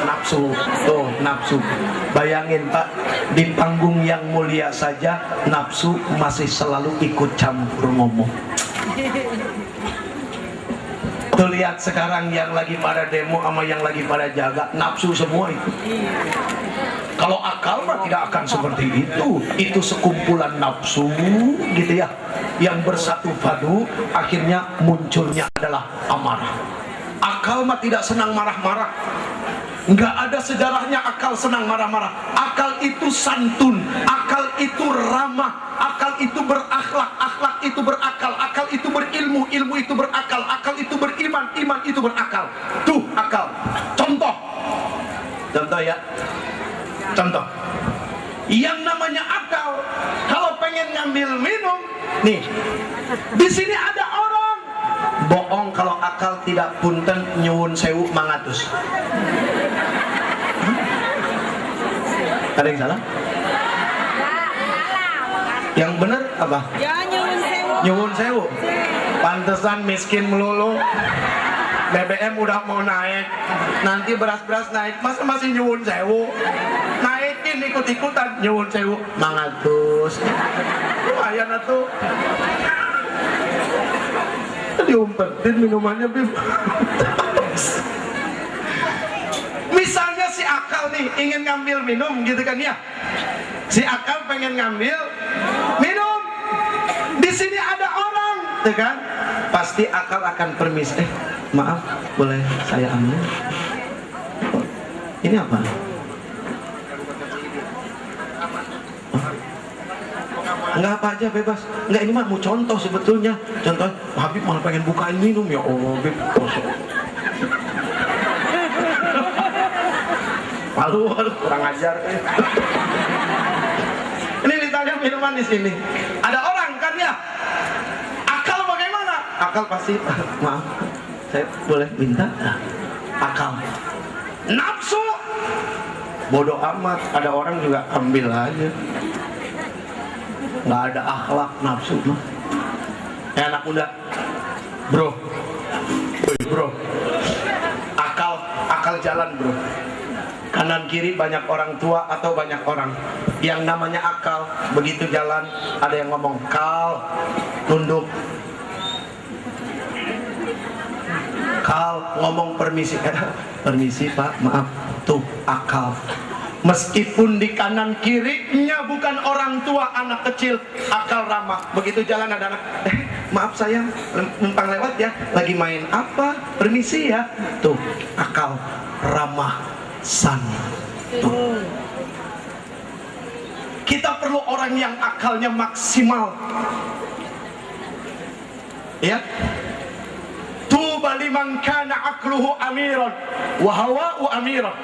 A: Nafsu. Tuh, nafsu. Bayangin, Pak, di panggung yang mulia saja nafsu masih selalu ikut campur ngomong. Tuh lihat sekarang yang lagi pada demo sama yang lagi pada jaga, nafsu semua itu. Kalau akal mah tidak akan seperti itu. Itu sekumpulan nafsu gitu ya, yang bersatu padu, akhirnya munculnya adalah amarah. Akal mah tidak senang marah-marah. Nggak ada sejarahnya akal senang marah-marah. Akal itu santun, akal itu ramah, akal itu berakhlak, akhlak itu berakal, akal itu berilmu, ilmu itu berakal, akal itu beriman, iman itu berakal. Tuh akal. Contoh ya, contoh. Yang namanya akal, kalau pengen ngambil minum, nih, di sini ada orang bohong kalau akal tidak punten nyuwun sewu mangatus. Ada yang salah? Yang benar apa?
C: Ya, nyuwun sewu.
A: Nyuwun sewu. Pantesan miskin melulu. BBM udah mau naik, nanti beras-beras naik, masa masih nyuwun sewu? Naikin ikut-ikutan nyuwun sewu mangatus. Lumayan atuh. Diumpetin minumannya, Bib. Misalnya si akal nih ingin ngambil minum gitu kan ya, si akal pengen ngambil minum, di sini ada orang, gitu kan? Pasti akal akan permisi. Maaf, boleh saya ambil? Ini apa? Enggak, apa aja bebas. Enggak, ini mah mau contoh sebetulnya. Contoh, Habib malah pengen bukain minum, ya Allah, Habib. Malu, kurang ajar. Ini ditanya minuman di sini. Ada orang kan ya? Akal bagaimana? Akal pasti, maaf, saya boleh minta? Nah, akal. Nafsu, bodoh amat. Ada orang juga ambil aja. Nggak ada akhlak, nafsu mah. Anak muda, bro, akal jalan bro. Kanan kiri banyak orang tua atau banyak orang. Yang namanya akal, begitu jalan ada yang ngomong kal, tunduk. Kal, ngomong permisi. Permisi pak, maaf. Tuh akal. Meskipun di kanan kirinya bukan orang tua, anak kecil, akal ramah. Begitu jalan ada anak, maaf sayang, numpang lewat ya, lagi main apa? Permisi ya. Tuh akal ramah santun. Kita perlu orang yang akalnya maksimal, ya. Tuba liman kana aqluhu amiran wa hawa'u amiran.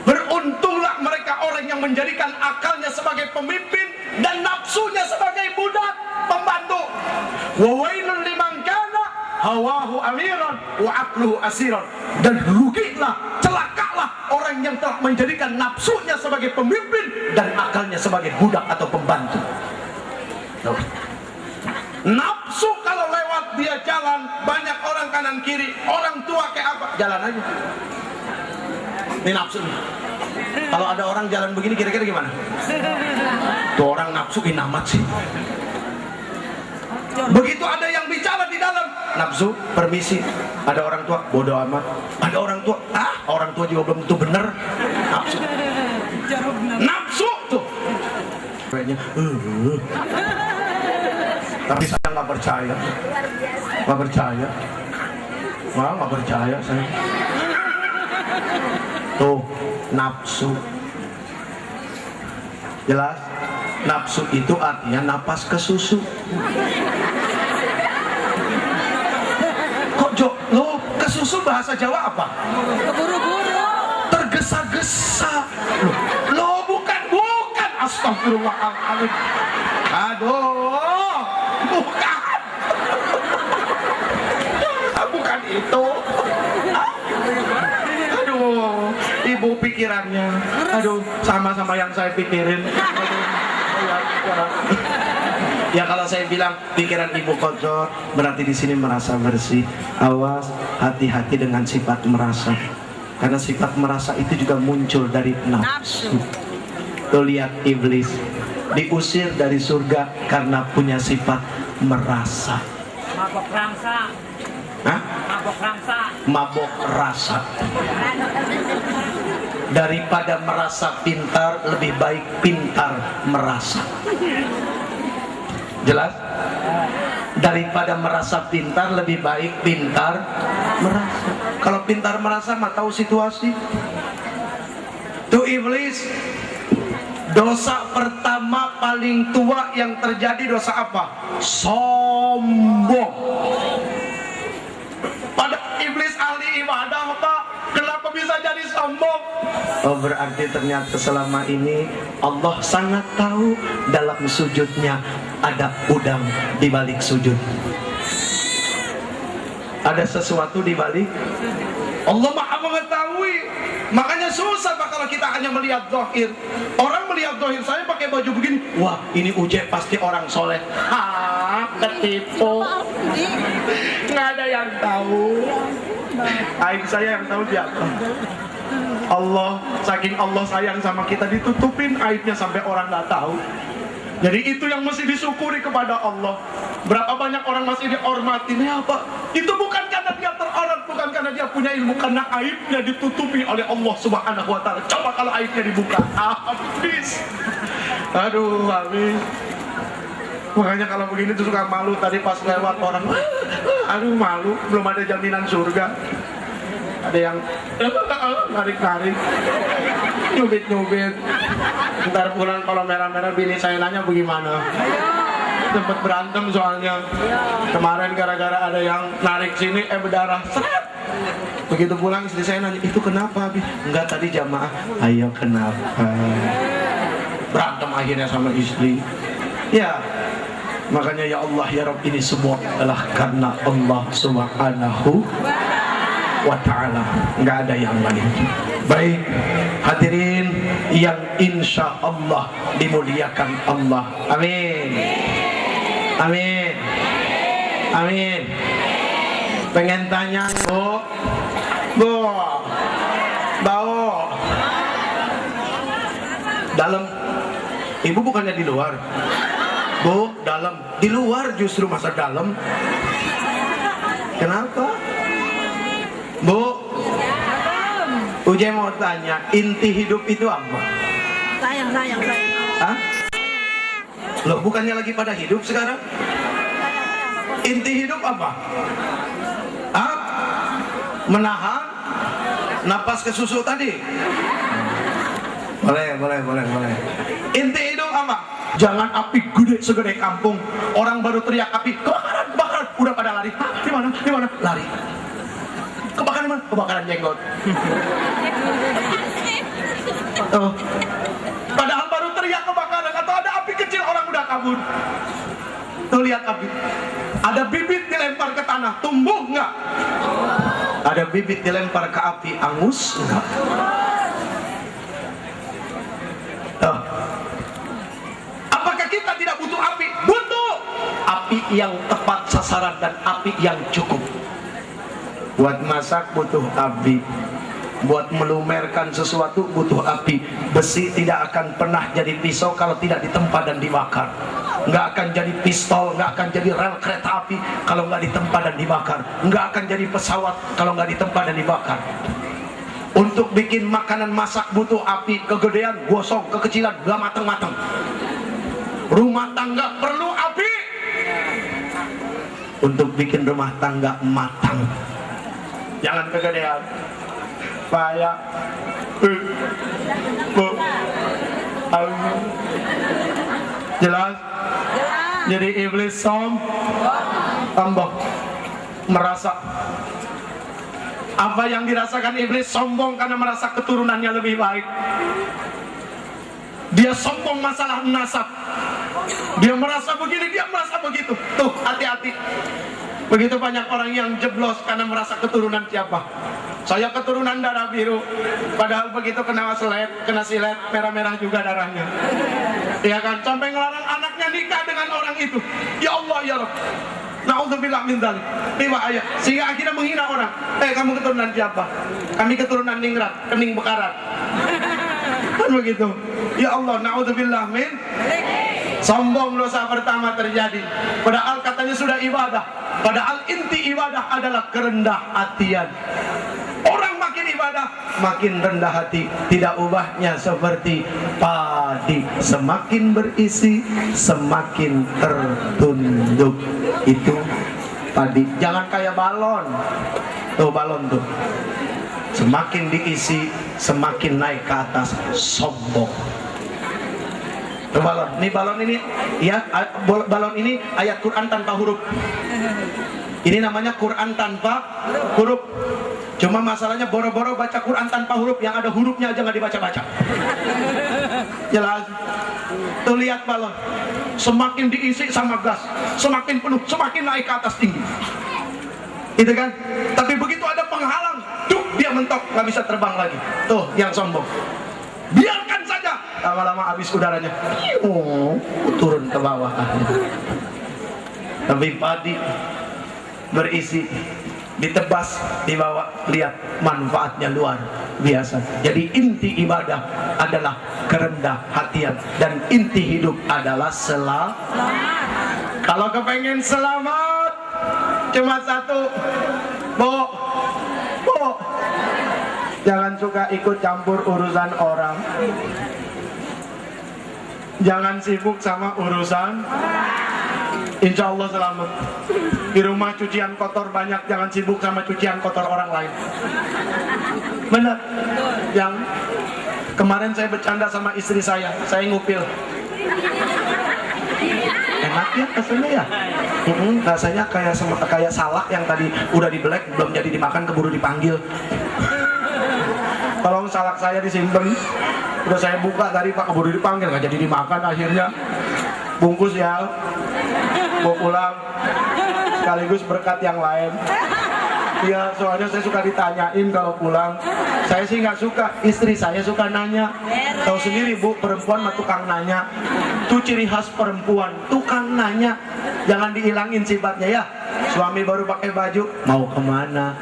A: Beruntunglah mereka orang yang menjadikan akalnya sebagai pemimpin dan nafsunya sebagai budak pembantu. Wa wailul liman kana hawahu amiran wa aqluhu asiran. Dan rugilah, celakalah orang yang telah menjadikan nafsunya sebagai pemimpin dan akalnya sebagai budak atau pembantu. Nafsu kalau lewat dia jalan, banyak orang kanan kiri, orang tua kayak apa, jalan aja. Ini nafsu nih. Kalau ada orang jalan begini kira-kira gimana? Tuh orang nafsu ini amat sih. Begitu ada yang bicara di dalam, nafsu, permisi. Ada orang tua, bodoh amat. Ada orang tua, orang tua juga belum tentu bener. Nafsu. Nafsu tuh. Kayaknya, tapi saya nggak percaya. Nggak percaya. Wah, nggak percaya saya. Tuh, nafsu. Jelas? Nafsu itu artinya napas ke susu. Kok lo ke susu bahasa Jawa apa?
C: Keburu-buru.
A: Tergesa-gesa. Lo bukan. Astagfirullahaladzim. Aduh, bukan. Bukan itu. Ibu pikirannya, aduh, sama-sama yang saya pikirin. Ya kalau saya bilang pikiran ibu kotor, berarti di sini merasa bersih. Awas, hati-hati dengan sifat merasa, karena sifat merasa itu juga muncul dari nafsu. Tuh lihat iblis diusir dari surga karena punya sifat merasa.
C: Mabok rangsa.
A: Hah?
C: Mabok rangsa.
A: Mabok rasa. Daripada merasa pintar, lebih baik pintar merasa. Jelas? Daripada merasa pintar, lebih baik pintar merasa. Kalau pintar merasa mah tahu situasi. Tuh iblis, dosa pertama paling tua yang terjadi dosa apa? Sombong. Pada iblis ahli ibadah Pak, kenapa bisa jadi sombong? Oh, berarti ternyata selama ini Allah sangat tahu dalam sujudnya ada udang di balik sujud. Ada sesuatu di balik. Allah Maha mengetahui. Makanya susah Pak kalau kita hanya melihat zahir. Orang melihat zahir, saya pakai baju begini, wah ini Uje pasti orang soleh. Ketipu. Nggak ada yang tahu. Aib saya yang tahu siapa? Allah, saking Allah sayang sama kita, ditutupin aibnya sampai orang nggak tahu. Jadi itu yang mesti disyukuri kepada Allah. Berapa banyak orang masih dihormatin, ya Pak? Itu bukan karena dia terhormat, bukan karena dia punya ilmu, karena aibnya ditutupi oleh Allah Subhanahu wa Ta'ala. Coba kalau aibnya dibuka, habis. Aduh, habis. Makanya kalau begini tuh suka malu. Tadi pas lewat orang, aduh malu, belum ada jaminan surga. Ada yang narik-narik, nyubit-nyubit. Ntar pulang kalau merah-merah bini saya nanya bagaimana. Tempat berantem soalnya. Kemarin gara-gara ada yang narik sini, berdarah. Seret. Begitu pulang istri saya nanya, itu kenapa? Enggak, tadi jamaah. Ayo kenapa? Berantem akhirnya sama istri. Ya, makanya ya Allah ya Rabb, ini semua adalah karena Allah Subhanahu wa Ta'ala, nggak ada yang lain. Baik hadirin yang insya Allah dimuliakan Allah. Amin. Amin. Amin. Pengen tanya Bu, bau dalam, ibu bukannya di luar? Bu, dalam, di luar justru masa dalam. Kenapa? Bu, Uje mau tanya, inti hidup itu apa?
C: Sayang.
A: Hah? Loh, bukannya lagi pada hidup sekarang? Inti hidup apa? Hah? Menahan napas ke susu tadi? Boleh. Inti hidup apa? Jangan api gede segede kampung. Orang baru teriak api, kebakaran, udah pada lari. Hah? Di mana? Lari. Kebakaran mana? Kebakaran jenggot. Oh. Padahal baru teriak kebakaran atau ada api kecil, orang udah kabur. Tuh lihat api. Ada bibit dilempar ke tanah, tumbuh nggak? Ada bibit dilempar ke api, angus nggak? Oh. Apakah kita tidak butuh api? Butuh. Api yang tepat sasaran dan api yang cukup. Buat masak butuh api. Buat melumerkan sesuatu butuh api. Besi tidak akan pernah jadi pisau kalau tidak ditempa dan dibakar. Nggak akan jadi pistol, nggak akan jadi rel kereta api kalau nggak ditempa dan dibakar. Nggak akan jadi pesawat kalau nggak ditempa dan dibakar. Untuk bikin makanan masak butuh api. Kegedean, gosong, kekecilan, nggak mateng-mateng. Rumah tangga perlu api. Untuk bikin rumah tangga matang, jangan kegedean. Payah. Jelas? Jadi iblis sombong, merasa. Apa yang dirasakan iblis? Sombong karena merasa keturunannya lebih baik. Dia sombong masalah nasab. Dia merasa begini, dia merasa begitu. Tuh, hati-hati. Begitu banyak orang yang jeblos karena merasa keturunan siapa. Saya keturunan darah biru, padahal begitu kena silet, merah-merah juga darahnya. Ya kan, sampai ngelarang anaknya nikah dengan orang itu. Ya Allah ya Rabb, na'udzubillah min dzalik. Riwayat, sehingga akhirnya menghina orang. Kamu keturunan siapa? Kami keturunan ningrat, kening bekarat. Kan begitu. Ya Allah, na'udzubillah min. Sombong dosa pertama terjadi. Padahal katanya sudah ibadah. Padahal inti ibadah adalah kerendah hatian. Orang makin ibadah, makin rendah hati, tidak ubahnya seperti padi, semakin berisi semakin tertunduk. Itu padi. Jangan kayak balon. Tuh balon tuh, semakin diisi semakin naik ke atas, sombong. Tuh balon. Nih balon ini ya, balon ini ayat Quran tanpa huruf. Ini namanya Quran tanpa huruf. Cuma masalahnya boro-boro baca Quran tanpa huruf, yang ada hurufnya aja nggak dibaca-baca. Jelas. Tuh lihat balon, semakin diisi sama gas, semakin penuh, semakin naik ke atas tinggi. Itu kan? Tapi begitu ada penghalang, dia mentok, nggak bisa terbang lagi. Tuh yang sombong. Biarkan saja, lama-lama habis udaranya, turun ke bawah. Tapi padi berisi, ditebas, dibawa, lihat manfaatnya luar biasa. Jadi inti ibadah adalah kerendah hatian, dan inti hidup adalah selamat. Kalau kepengen selamat, cuma satu, Bu, jangan suka ikut campur urusan orang. Jangan sibuk sama urusan. Insya Allah selamat. Di rumah cucian kotor banyak, jangan sibuk sama cucian kotor orang lain. Benar. Yang kemarin saya bercanda sama istri saya ngupil. Enak ya rasanya ya. Rasanya kayak salak yang tadi udah dibelek, belum jadi dimakan, keburu dipanggil. Tolong salak saya disimpan. Udah saya buka tadi Pak, keburu dipanggil, nggak jadi dimakan akhirnya. Bungkus ya, mau pulang sekaligus berkat yang lain. Ya soalnya saya suka ditanyain kalau pulang. Saya sih nggak suka, istri saya suka nanya. Tahu sendiri Bu, perempuan mah tukang nanya. Itu ciri khas perempuan, tukang nanya. Jangan dihilangin sifatnya ya. Suami baru pakai baju, mau kemana?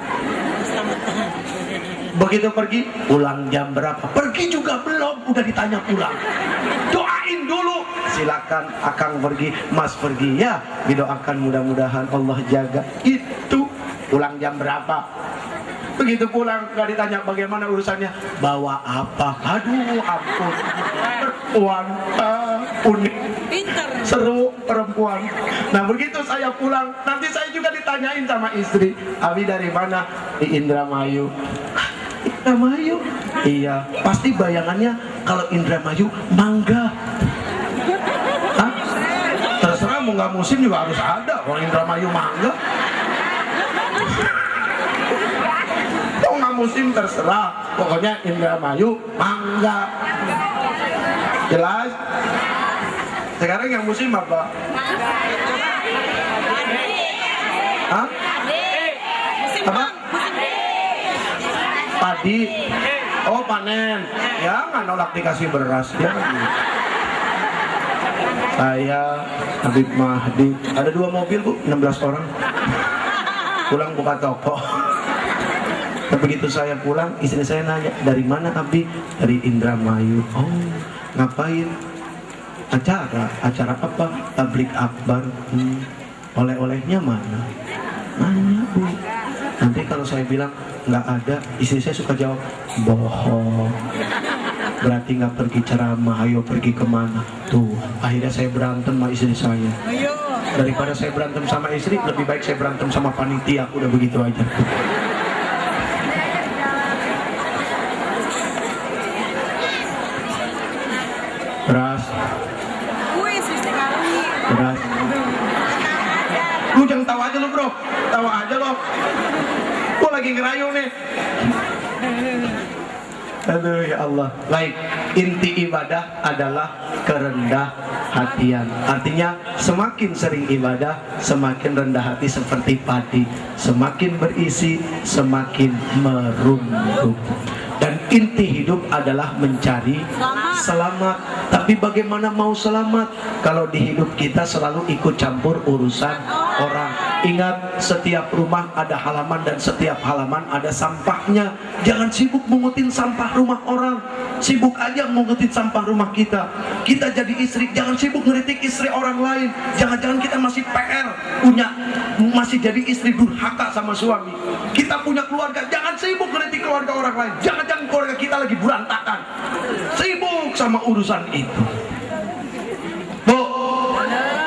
A: Begitu pergi, pulang jam berapa? Pergi juga belum, udah ditanya pulang. Doain dulu. Silakan akang pergi, mas pergi ya. Didoakan mudah-mudahan Allah jaga. Itu pulang jam berapa? Begitu pulang gak ditanya bagaimana urusannya, bawa apa? Aduh ampun, perempuan unik, seru perempuan. Nah begitu saya pulang, nanti saya juga ditanyain sama istri, Abi dari mana? Di Indramayu. Indramayu? Iya, pasti bayangannya kalau Indramayu mangga. Hah? Terserah mau nggak musim juga harus ada kalau Indramayu mangga. Mau nggak musim terserah, pokoknya Indramayu mangga. Jelas? Sekarang yang musim apa? Hah? Apa? Padi. Oh panen. Ya nggak nolak dikasih beras ya. Saya Habib Mahdi. Ada 2 mobil Bu, 16 orang. Pulang buka toko. Tapi begitu saya pulang, istri saya nanya, dari mana Abi? Dari Indramayu. Oh ngapain? Acara apa? Tablik akbar. Oleh-olehnya mana? Nanya Bu. Nanti kalau saya bilang nggak ada, istri saya suka jawab bohong. Berarti nggak pergi ceramah, ayo pergi kemana? Tuh, akhirnya saya berantem sama istri saya. Daripada saya berantem sama istri, lebih baik saya berantem sama panitia. Udah begitu aja. Beras. Beras. Lu jangan tawa aja lu bro, tawa aja lo. Gua lagi ngerayu nih. Aduh ya Allah. Baik, inti ibadah adalah kerendah hatian. Artinya semakin sering ibadah, semakin rendah hati seperti padi. Semakin berisi, semakin merunduk. Dan inti hidup adalah mencari selamat. Tapi bagaimana mau selamat kalau di hidup kita selalu ikut campur urusan orang? Ingat, setiap rumah ada halaman dan setiap halaman ada sampahnya. Jangan sibuk mengutin sampah rumah orang, sibuk aja mengutin sampah rumah kita. Kita jadi istri, jangan sibuk ngeritik istri orang lain. Jangan-jangan kita masih PR, masih jadi istri durhaka sama suami. Kita punya keluarga, jangan sibuk ngeritik keluarga orang lain. Jangan-jangan keluarga kita lagi berantakan, sibuk sama urusan itu. Bu,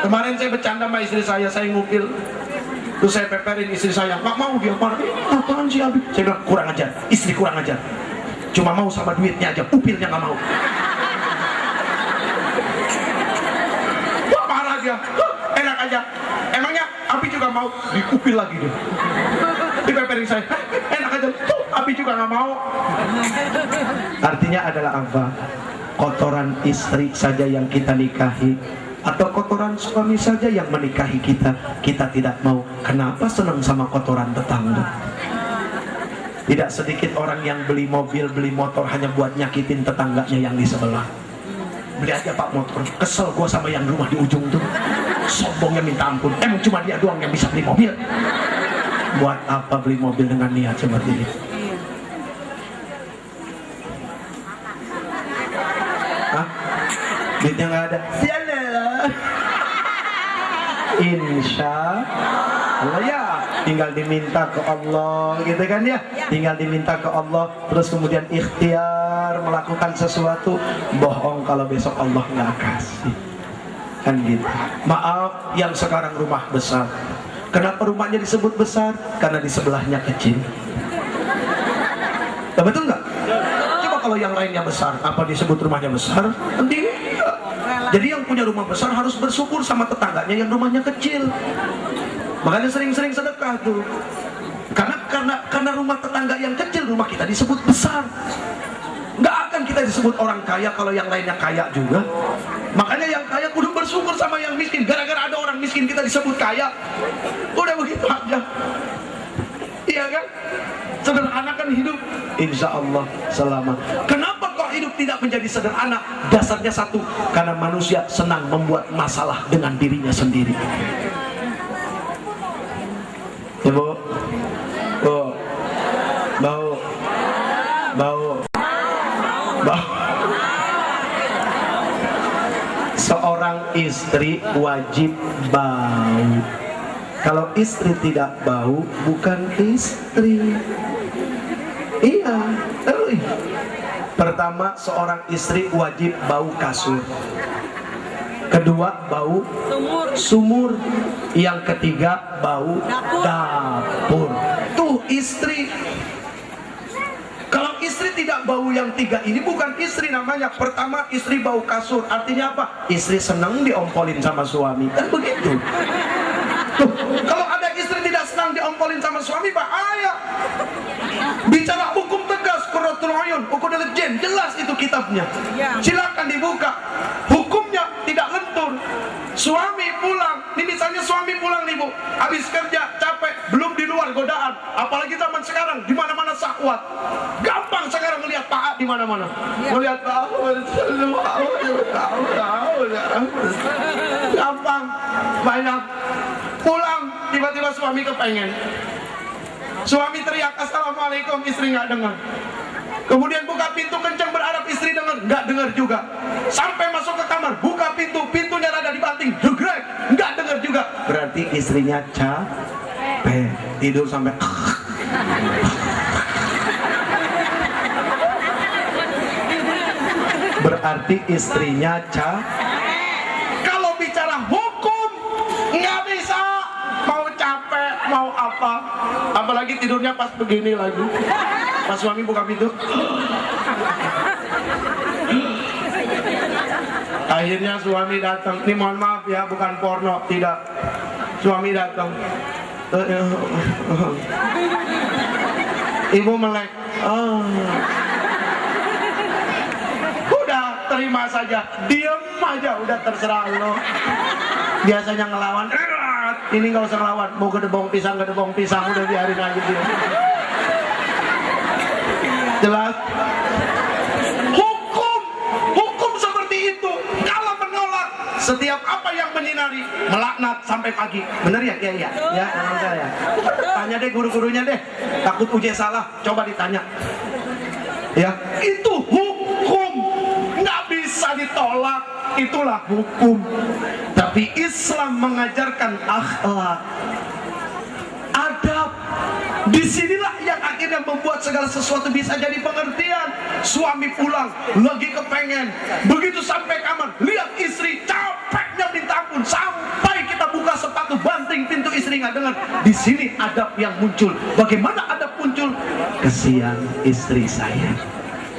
A: kemarin saya bercanda sama istri saya ngupil. Terus saya peperin istri saya, nggak mau dia marah. Apaan sih Habib? Saya bilang, kurang ajar, istri kurang ajar. Cuma mau sama duitnya aja, upilnya nggak mau. Wah, marah dia. Enak aja. Emangnya Abi juga mau diupil lagi dia. Dipeperin saya, enak aja. Abi juga nggak mau. Artinya adalah apa? Kotoran istri saja yang kita nikahi, atau kotoran suami saja yang menikahi kita, kita tidak mau. Kenapa senang sama kotoran tetangga? Tidak sedikit orang yang beli mobil, beli motor hanya buat nyakitin tetangganya yang di sebelah. Beli aja Pak motor, kesel gua sama yang rumah di ujung tuh, sombongnya minta ampun. Emang cuma dia doang yang bisa beli mobil? Buat apa beli mobil dengan niat seperti ini? Hah? Duitnya nggak ada. Insya Allah ya, tinggal diminta ke Allah gitu kan ya, tinggal diminta ke Allah, terus kemudian ikhtiar melakukan sesuatu. Bohong kalau besok Allah nggak kasih, kan gitu. Maaf yang sekarang rumah besar, kenapa rumahnya disebut besar? Karena di sebelahnya kecil. Betul nggak? Coba kalau yang lainnya besar, apa disebut rumahnya besar? Tidak. Jadi yang punya rumah besar harus bersyukur sama tetangganya yang rumahnya kecil. Makanya sering-sering sedekah tuh. Karena rumah tetangga yang kecil, rumah kita disebut besar. Nggak akan kita disebut orang kaya kalau yang lainnya kaya juga. Makanya yang kaya kudu bersyukur sama yang miskin. Gara-gara ada orang miskin kita disebut kaya. Udah begitu aja. Iya kan? Sederhanakan hidup, insya Allah selamat. Kenapa kok hidup tidak menjadi sederhana? Dasarnya satu, karena manusia senang membuat masalah dengan dirinya sendiri. Ibu, bau. Seorang istri wajib bau. Kalau istri tidak bau, bukan istri. Iya. Pertama, seorang istri wajib bau kasur. Kedua, bau sumur. Yang ketiga, bau dapur. Tuh istri. Kalau istri tidak bau yang tiga ini, bukan istri namanya. Pertama, istri bau kasur. Artinya apa? Istri senang diompolin sama suami. Kan begitu. Tuh, kalau ada istri tidak senang diompolin sama suami, bahaya. Bicara hukum tegas, Qurratul Uyun, Uqudul Jin, jelas itu kitabnya. Silakan dibuka. Hukumnya tidak lentur. Suami pulang, ini misalnya suami pulang nih Bu, habis kerja, capek, belum di luar godaan. Apalagi zaman sekarang, di mana-mana syahwat. Gampang sekarang melihat paha di mana-mana. Melihat paha, gampang, banyak. Pulang, tiba-tiba suami kepengen. Suami teriak assalamualaikum, istri nggak dengar. Kemudian buka pintu kencang berharap istri dengar, nggak dengar juga. Sampai masuk ke kamar, buka pintu, pintunya rada dibanting, jegrek, nggak dengar juga. Berarti istrinya capek, tidur sampai. Berarti istrinya capek. Kalau bicara hukum, nggak bisa. Mau capek, mau apa, apalagi tidurnya pas begini lagi, pas suami buka pintu. Akhirnya suami datang. Ini mohon maaf ya, bukan porno, tidak. Suami datang. Ibu melek. Udah terima saja, diem aja, udah terserah lo. Biasanya ngelawan. Ini nggak usah ngelawan, mau gedebong pisang, udah biarin aja dia. Jelas? Hukum seperti itu. Kalau menolak, Setiap apa yang menyinari melaknat sampai pagi. Bener ya Kiai ya? Ya, ya. Tanya deh guru-gurunya deh. Takut uji salah, coba ditanya. Ya, itu hukum, nggak bisa ditolak. Itulah hukum. Tapi Islam mengajarkan akhlak, adab. Disinilah yang akhirnya membuat segala sesuatu bisa jadi pengertian. Suami pulang lagi kepengen, begitu sampai kamar lihat istri capeknya minta ampun, sampai kita buka sepatu banting pintu istri nggak dengar. Di sini adab yang muncul. Bagaimana adab muncul? Kesian istri saya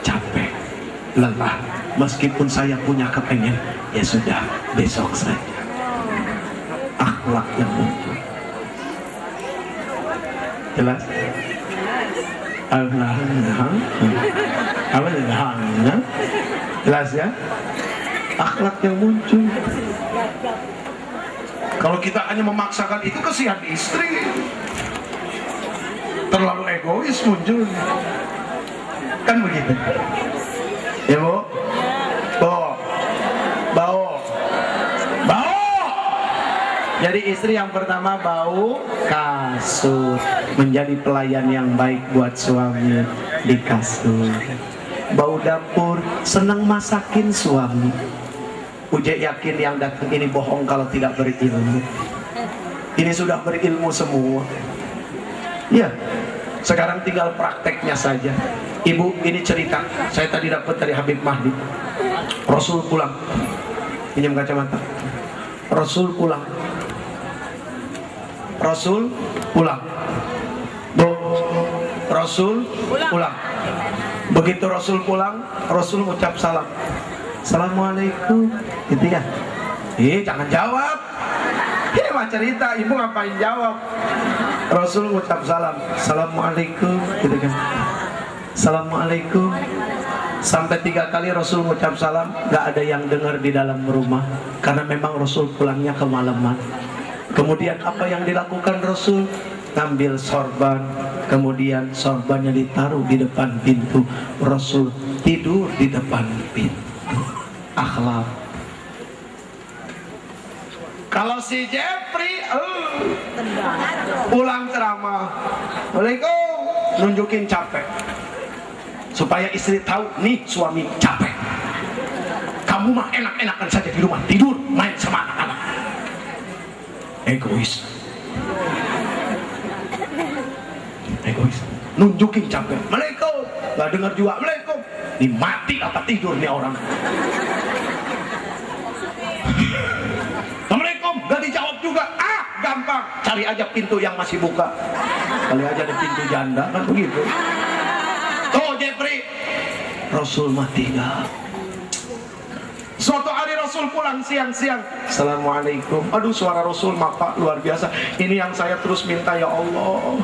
A: capek, lelah, meskipun saya punya kepengen, ya sudah, besok saja. Akhlak yang muncul. Jelas? Alhamdulillah. Jelas ya? Akhlak yang muncul. Kalau kita hanya memaksakan itu, kesian istri, terlalu egois muncul. Kan begitu? Ya Bu? Bau. Jadi istri yang pertama bau kasur, menjadi pelayan yang baik buat suami di kasur. Bau dapur, senang masakin suami. Uje yakin yang datang ini bohong kalau tidak berilmu. Ini sudah berilmu semua. Ya, sekarang tinggal prakteknya saja. Ibu, ini cerita saya tadi dapat dari Habib Mahdi. Rasul pulang, pinjam kacamata. Rasul pulang. Bu, Rasul pulang. Begitu Rasul pulang, Rasul ucap salam. Assalamualaikum, gitu ya. Jangan jawab. Ini mah cerita, ibu ngapain jawab? Rasul ucap salam. Assalamualaikum, gitu kan. Assalamualaikum. Sampai 3 kali Rasul ucap salam, gak ada yang dengar di dalam rumah, karena memang Rasul pulangnya kemalaman. Kemudian apa yang dilakukan Rasul? Ngambil sorban, kemudian sorbannya ditaruh di depan pintu. Rasul tidur di depan pintu. Akhlak. Kalau si Jeffrey pulang ceramah, Assalamualaikum, nunjukin capek, supaya istri tahu nih suami capek. Kamu mah enak-enakan saja di rumah, tidur, main sama anak-anak. Egois, nunjukin capek. Assalamualaikum, nggak dengar juga. Assalamualaikum, ini mati apa tidur nih orang. Assalamualaikum, nggak dijawab juga. Gampang, cari aja pintu yang masih buka. Kali aja ada pintu janda, kan begitu. Tuh Jeffrey, Rasul mati nggak? Suatu hari Rasul pulang siang-siang. Assalamualaikum. Aduh, suara Rasul maka luar biasa. Ini yang saya terus minta, ya Allah.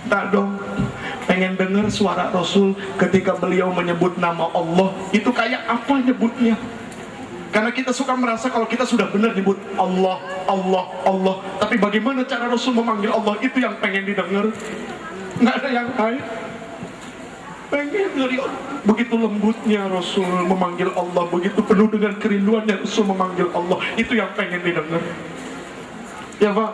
A: Tak dong, pengen dengar suara Rasul ketika beliau menyebut nama Allah. Itu kayak apa nyebutnya? Karena kita suka merasa kalau kita sudah benar nyebut Allah, Allah, Allah. Tapi bagaimana cara Rasul memanggil Allah? Itu yang pengen didengar. Nggak ada yang lain. Pengen dari begitu lembutnya Rasul memanggil Allah, begitu penuh dengan kerinduannya Rasul memanggil Allah. Itu yang pengen didengar. Ya Pak,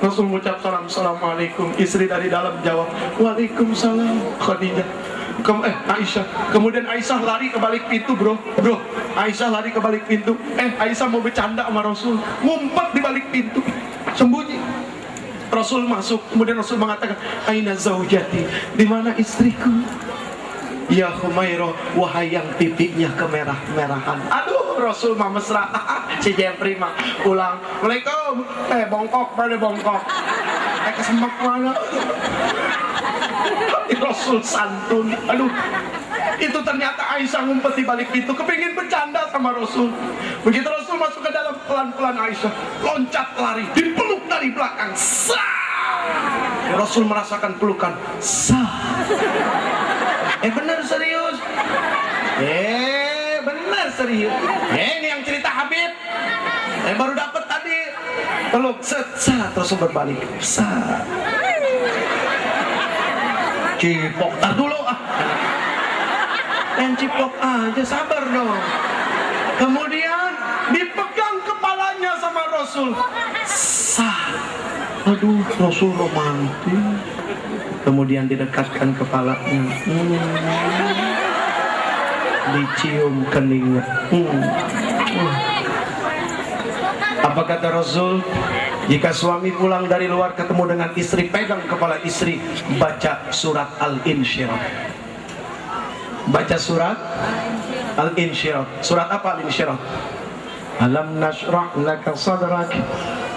A: Rasul mengucap salam. Assalamualaikum. Istri dari dalam jawab, Waalaikumsalam. Khadijah, Aisyah. Kemudian Aisyah lari ke balik pintu, bro. Aisyah lari ke balik pintu. Aisyah mau bercanda sama Rasul, ngumpet di balik pintu, sembunyi. Rasul masuk, kemudian Rasul mengatakan, Aina zaujati, di mana istriku? Ya Humairah, wahai yang pipinya kemerah-merahan. Aduh, Rasul mah mesra. Si Jeffrey mah pulang. Assalamualaikum. Bongkok, pada bongkok. Kesemak mana? Rasul santun. Aduh, itu ternyata Aisyah ngumpet di balik pintu, kepingin bercanda sama Rasul. Begitu Rasul masuk ke dalam, pelan-pelan Aisyah loncat lari, dipeluk dari belakang. Rasul merasakan pelukan. Bener serius. Bener serius. Ini yang cerita Habib. Baru dapat tadi. Peluk, Rasul berbalik. Cipok, tar dulu cipok aja, sabar dong. Kemudian dipegang kepala Rasul. Sah. Aduh, Rasul romantis. Kemudian didekatkan kepalanya. Dicium keningnya. Apa kata Rasul? Jika suami pulang dari luar ketemu dengan istri, pegang kepala istri, baca surat Al-Insyirah. Baca surat Al-Insyirah. Surat apa Al-Insyirah? Alam nashrah laka sadrak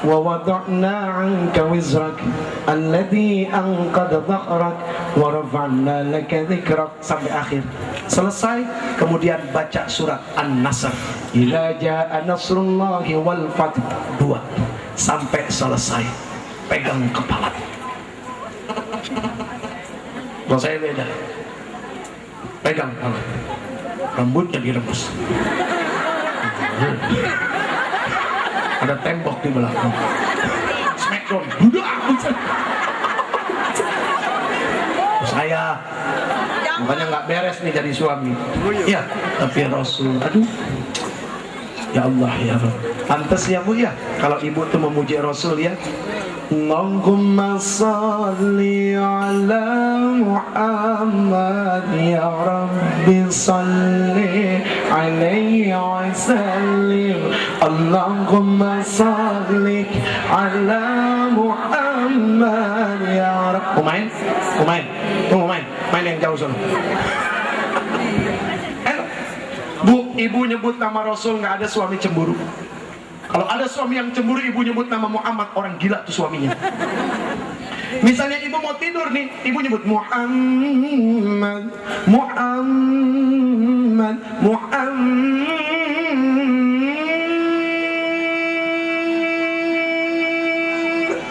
A: wa wada'na 'anka wizrak alladhi anqadha dhahrak wa rafa'na laka dhikrak, sampai akhir. Selesai, kemudian baca surat An-Nasr. Ila ja'a nasrullahi wal fath. 2 sampai selesai. Pegang kepala. Kalau saya beda. Pegang kepala. Rambutnya direbus. Ada tembok di belakang. Smackdown. Saya makanya nggak beres nih jadi suami. Ya, tapi Rasul, aduh, ya Allah ya Rabb. Pantas ya Bu ya, kalau ibu tuh memuji Rasul ya. Allahumma salli ala Muhammad ya Rabbi salli alaihi wa sallim. Allahumma salli ala Muhammad ya Rabbi. Main yang jauh sana. Bu, ibu nyebut nama Rasul, nggak ada suami cemburu. Kalau ada suami yang cemburu, ibu nyebut nama Muhammad, orang gila tuh suaminya. Misalnya ibu mau tidur nih, ibu nyebut Muhammad, Muhammad, Muhammad.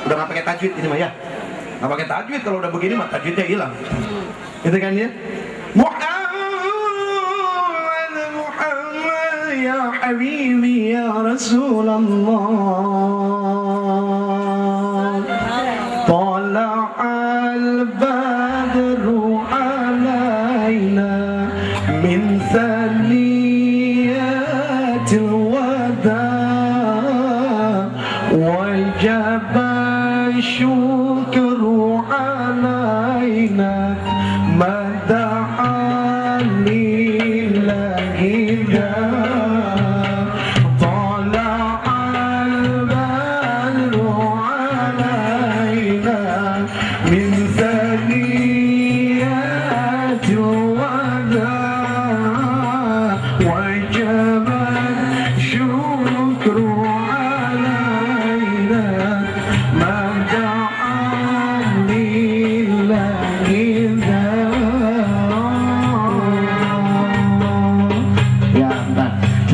A: Udah nggak pakai tajwid ini mah ya? Nggak pakai tajwid, kalau udah begini mah tajwidnya hilang. Gitu kan ya? Ya Habibi ya Rasulullah, Tala'al badru alayna min thaniyatil wada' wajaba syukru alayna mada'a lillahi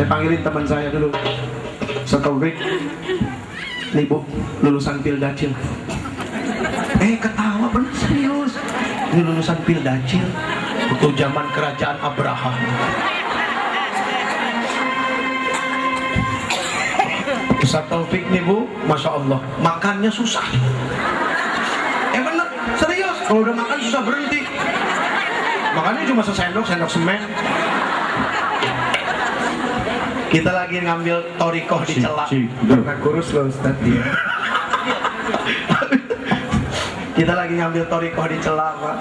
A: panggilin teman saya dulu, Setaubik. Nih Bu, lulusan Pildacil. Ketawa bener serius. Ini lulusan Pildacil waktu zaman kerajaan Abraham. Setaubik nih Bu, Masya Allah, makannya susah. Bener, serius. Kalau udah makan susah berhenti. Makannya cuma sesendok semen. Kita lagi ngambil torikoh di celak. Karena kurus loh Ustaz ya. Kita lagi ngambil torikoh di celak Pak.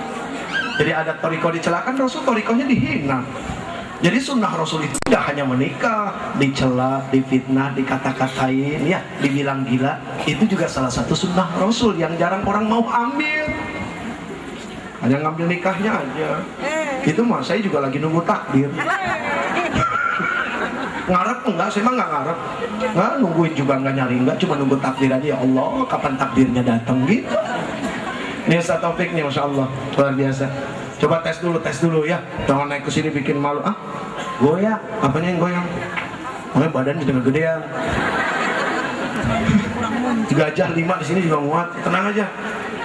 A: Jadi ada torikoh di celak, kan Rasul torikohnya dihina. Jadi sunnah Rasul itu tidak hanya menikah, dicela, difitnah, dikata-katain, ya, dibilang gila. Itu juga salah satu sunnah Rasul yang jarang orang mau ambil. Hanya ngambil nikahnya aja. Itu mah saya juga lagi nunggu takdir. Ngarep enggak, saya mah nggak ngarep, nggak nungguin juga, nggak nyari, nggak, cuma nunggu takdir aja. Ya Allah, kapan takdirnya datang gitu. Ini Ustaz Taufik nih, Masya Allah, luar biasa. Coba tes dulu ya, jangan naik ke sini bikin malu. Goyang, apanya yang goyang? Pokoknya badannya juga gedean. Gajah 5 di sini juga muat, tenang aja.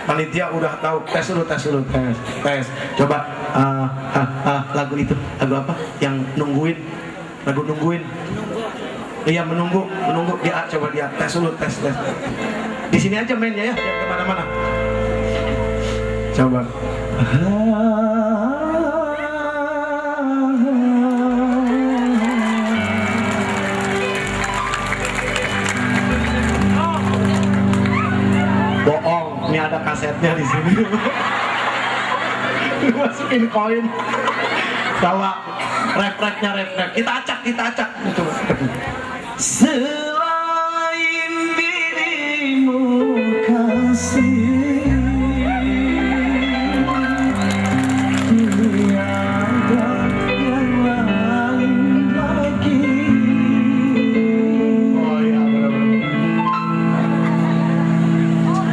A: Panitia udah tahu. Tes dulu. Coba lagu itu, lagu apa? Yang nungguin. Lagu nungguin. Iya, menunggu. Dia coba dia tes dulu. Di sini aja mainnya ya, jangan kemana-mana. Coba. kasetnya di sini. Masukin koin. Bawa rap-rapnya rap-rap. Kita acak. Coba. Selain dirimu kasih, tiada yang lain lagi. Oh iya, benar-benar.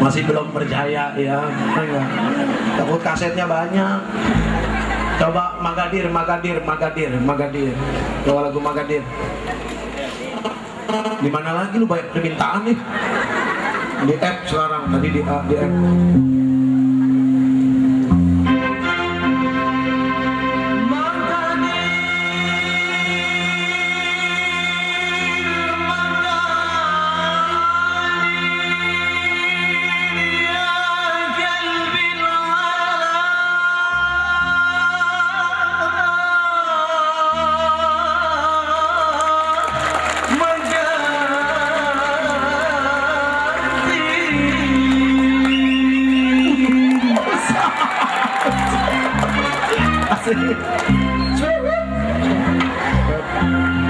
A: Masih belum percaya ya. Takut kasetnya banyak. Coba Magadir. Coba lagu Magadir. Di mana lagi lu banyak permintaan nih? Di app sekarang, tadi di app.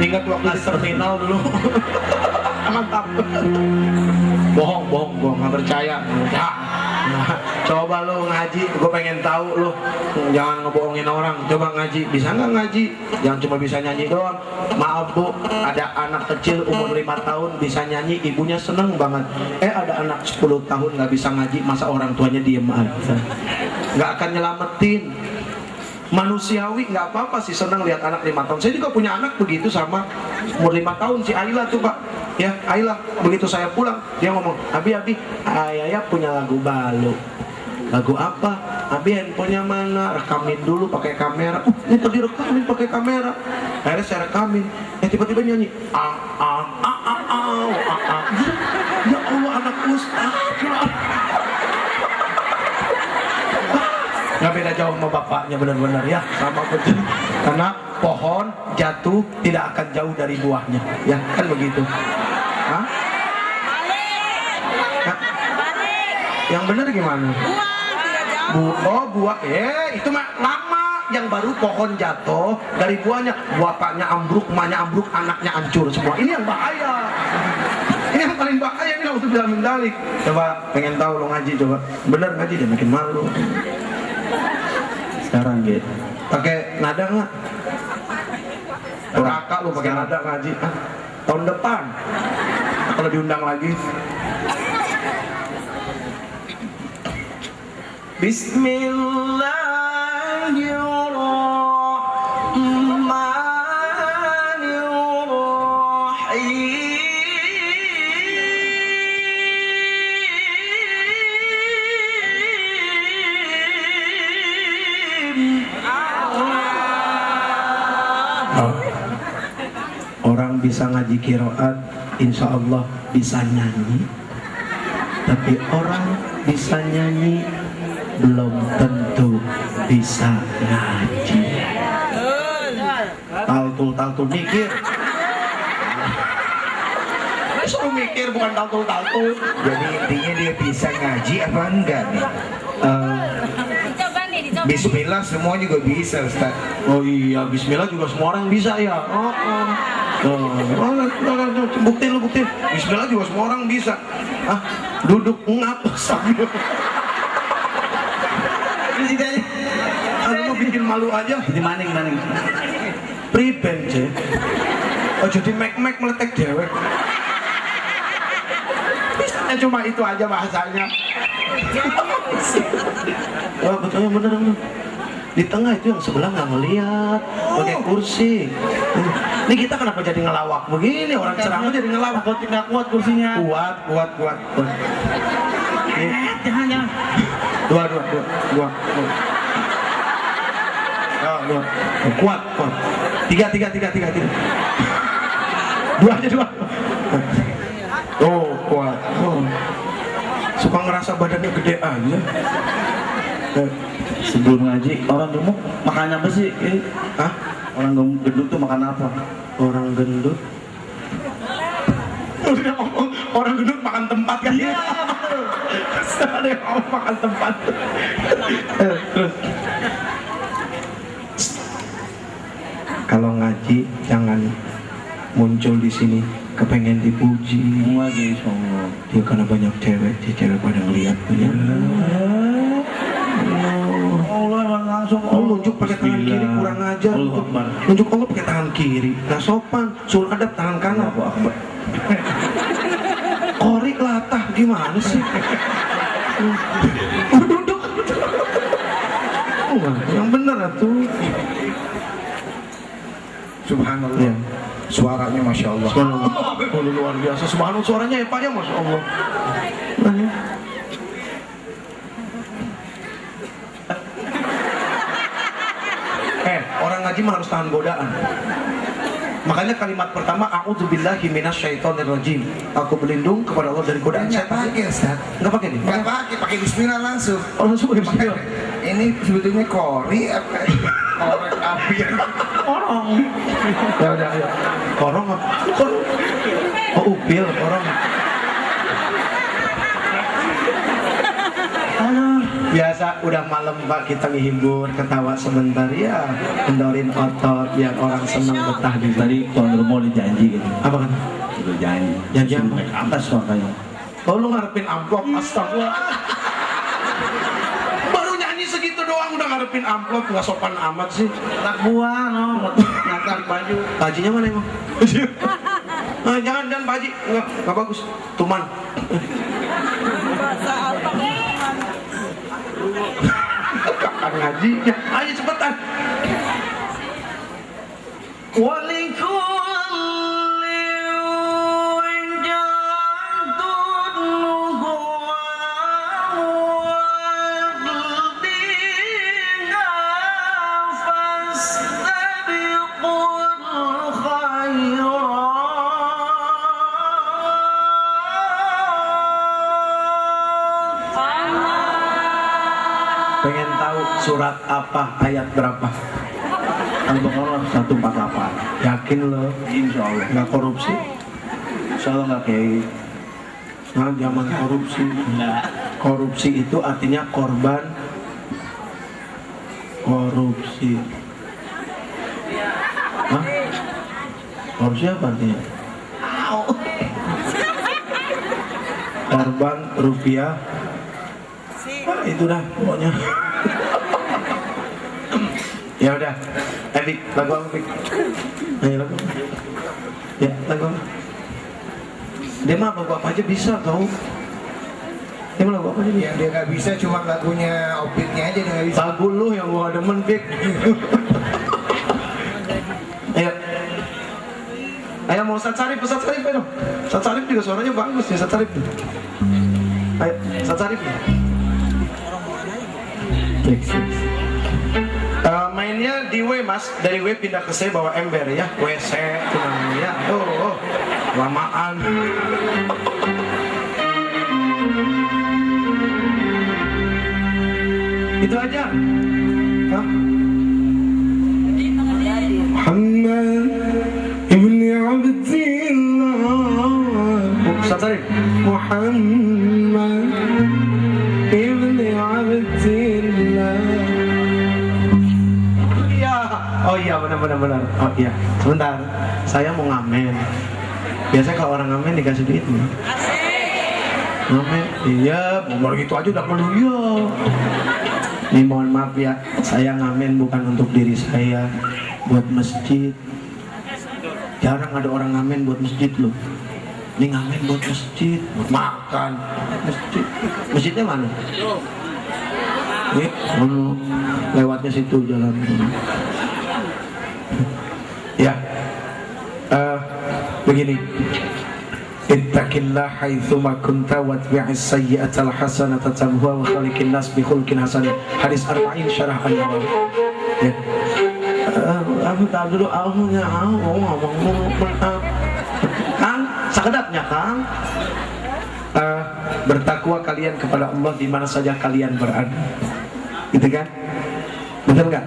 A: Ingat waktu di terminal dulu. Mantap. Bohong, nggak percaya. Ya. Nah, coba lo ngaji, gue pengen tahu lo. Jangan ngebohongin orang. Coba ngaji, bisa nggak ngaji? Jangan cuma bisa nyanyi doang. Maaf bu, ada anak kecil umur 5 tahun bisa nyanyi, ibunya seneng banget. Ada anak 10 tahun nggak bisa ngaji, masa orang tuanya diem aja? Nggak akan nyelamatin. Manusiawi, nggak apa-apa sih senang lihat anak 5 tahun. Saya juga punya anak begitu sama umur 5 tahun, si Ayla tuh pak. Ya Ayla, begitu saya pulang dia ngomong, Abi ayah punya lagu baru. Lagu apa? Abi handphonenya mana? Rekamin dulu pakai kamera. Ini tadi rekamin pakai kamera. Akhirnya saya rekamin. Tiba-tiba nyanyi. Ya Allah, anak ustaz. Nggak beda jauh sama bapaknya, benar-benar ya, sama betul. Karena pohon jatuh tidak akan jauh dari buahnya, ya kan begitu. Hah? Yang benar gimana? Buah. Itu mah lama. Yang baru pohon jatuh dari buahnya, bapaknya ambruk, emaknya ambruk, anaknya hancur semua. Ini yang bahaya. Ini yang paling bahaya, ini harus bilang mendalik. Coba pengen tahu lo ngaji, coba bener ngaji dia makin malu. Sekarang gitu pakai nada nggak? Neraka lu pakai nada ngaji. Tahun depan kalau diundang lagi. Bismillahirrahmanirrahim. Orang bisa ngaji qiraat, insya Allah bisa nyanyi. Tapi orang bisa nyanyi belum tentu bisa ngaji. Taltul mikir. Suruh mikir bukan taltul.
B: Jadi intinya dia bisa ngaji apa enggak nih? Bismillah semua juga bisa Ustaz.
A: Oh iya, Bismillah juga semua orang bisa ya. Buktiin. Bismillah juga semua orang bisa. Duduk ngap sambil. Mau bikin malu aja. Di maning. Prevent je. Oh jadi mek meletek dewek. Bisanya cuma itu aja bahasanya. Oh betulnya bener. Di tengah itu yang sebelah nggak ngeliat, pakai kursi. Ini kita kenapa jadi ngelawak begini? Orang ceramah jadi ngelawak. Kok tidak kuat kursinya? Kuat. Jangan. Dua. Dua. Kuat. Tiga. Dua aja. Oh kuat. Suka ngerasa badannya gede aja.
D: Sebelum ngaji, orang gemuk makan apa sih?
A: Hah?
D: Orang gendut tuh makan apa?
A: Orang gendut Udah ngomong orang gendut makan tempat kan? Iya, betul. Ada yang ngomong makan tempat. Terus. Kalau ngaji jangan muncul di sini kepengen dipuji.
D: Lagi sombong.
A: Ya karena banyak cewek, cewek pada ngeliat punya.
D: Allah langsung.
A: Oh, nunjuk pakai tangan kiri kurang ajar. Nunjuk Allah pakai tangan kiri. Nah sopan, suruh adab tangan kanan. Korik latah gimana sih? Duduk. Oh, yang bener tuh.
B: Subhanallah.
A: Ya.
B: Suaranya Masya Allah.
A: Subhanallah. Oh, luar biasa. Subhanallah suaranya ya Pak ya, Masya Allah. Nah, ya. Orang ngaji mah harus tahan godaan. Makanya kalimat pertama, a'udzubillahi minasyaitonirrajim. Aku berlindung kepada Allah dari godaan
B: Nggak
A: setan.
B: pakai Ustaz.
A: Enggak pakai nih?
B: Nggak pakai Bismillah langsung.
A: Oh, langsung pakai bismillah.
B: Ini sebetulnya kori apa? Korek api.
A: Korong. Ya udah, ayo. Korong apa? Korong. Oh, upil, korong. Aduh, biasa udah malam Pak kita ngehibur, ketawa sebentar ya, kendorin otot biar orang senang betah di
D: Tadi tuan rumah dijanji gitu.
A: apa kan?
D: Udah janji.
A: Janji apa?
D: Naik atas makanya.
A: Oh lu ngarepin amplop, astagfirullah. Baru nyanyi segitu doang udah ngarepin amplop, nggak sopan amat sih.
D: Tak buah no, ngangkat baju.
A: Pajinya mana emang? Nah, jangan Pak Haji, nggak bagus. Tuman. Kapan ngajinya? Ayo cepetan. Pengen tahu surat apa, ayat berapa?
D: Al-Baqarah 148.
A: Yakin lo?
D: Insya Allah.
A: Nggak korupsi?
D: Insya Allah nggak kayak.
A: Nah, zaman korupsi.
D: Nggak.
A: Korupsi itu artinya korban korupsi. Hah? Korupsi apa artinya? Korban rupiah. Ah, itu dah pokoknya. Ya udah. Edik, lagu apa, Pik? Ayo lagu. Ya, lagu apa? Dia mah apa aja bisa tau. Dia mah lagu apa aja bisa.
B: Yang dia nggak bisa cuma lagunya Opitnya aja dia nggak bisa.
A: Lagu lu yang gua demen, Pik. Ayo. Ayo mau Ustaz Sarif ayo. Ustaz Sarif juga suaranya bagus nih, Ustaz Sarif. Ayo, Ustaz Sarif. Mainnya di W Mas, dari W pindah ke C bawa ember ya, WC tenang ya. Oh, lamaan. Itu aja. Hah? Muhammad ibn Abdillah. Ustaz Sarif. Muhammad ibn Abdillah. Oh iya benar. Oh iya, sebentar. Saya mau ngamen. Biasanya kalau orang ngamen dikasih duit nih. Ngamen, iya, mau gitu aja udah perlu ya. Nih mohon maaf ya, saya ngamen bukan untuk diri saya, buat masjid. Jarang ada orang ngamen buat masjid loh. Ini ngamen buat masjid, buat makan. Masjid, masjidnya mana? Nih, lewatnya situ jalan. Ya, begini. Ittaqillah haitsuma kunta watbi'is sayyi'atal hasanata tamhuha wa khaliqin nas bi khulqin hasan. Hadis 40 syarah An-Nawawi. Ya. Aku tahu dulu awalnya ngomong Kang, sekedapnya Kang. Bertakwa kalian kepada Allah di mana saja kalian berada. Gitu kan? Betul nggak?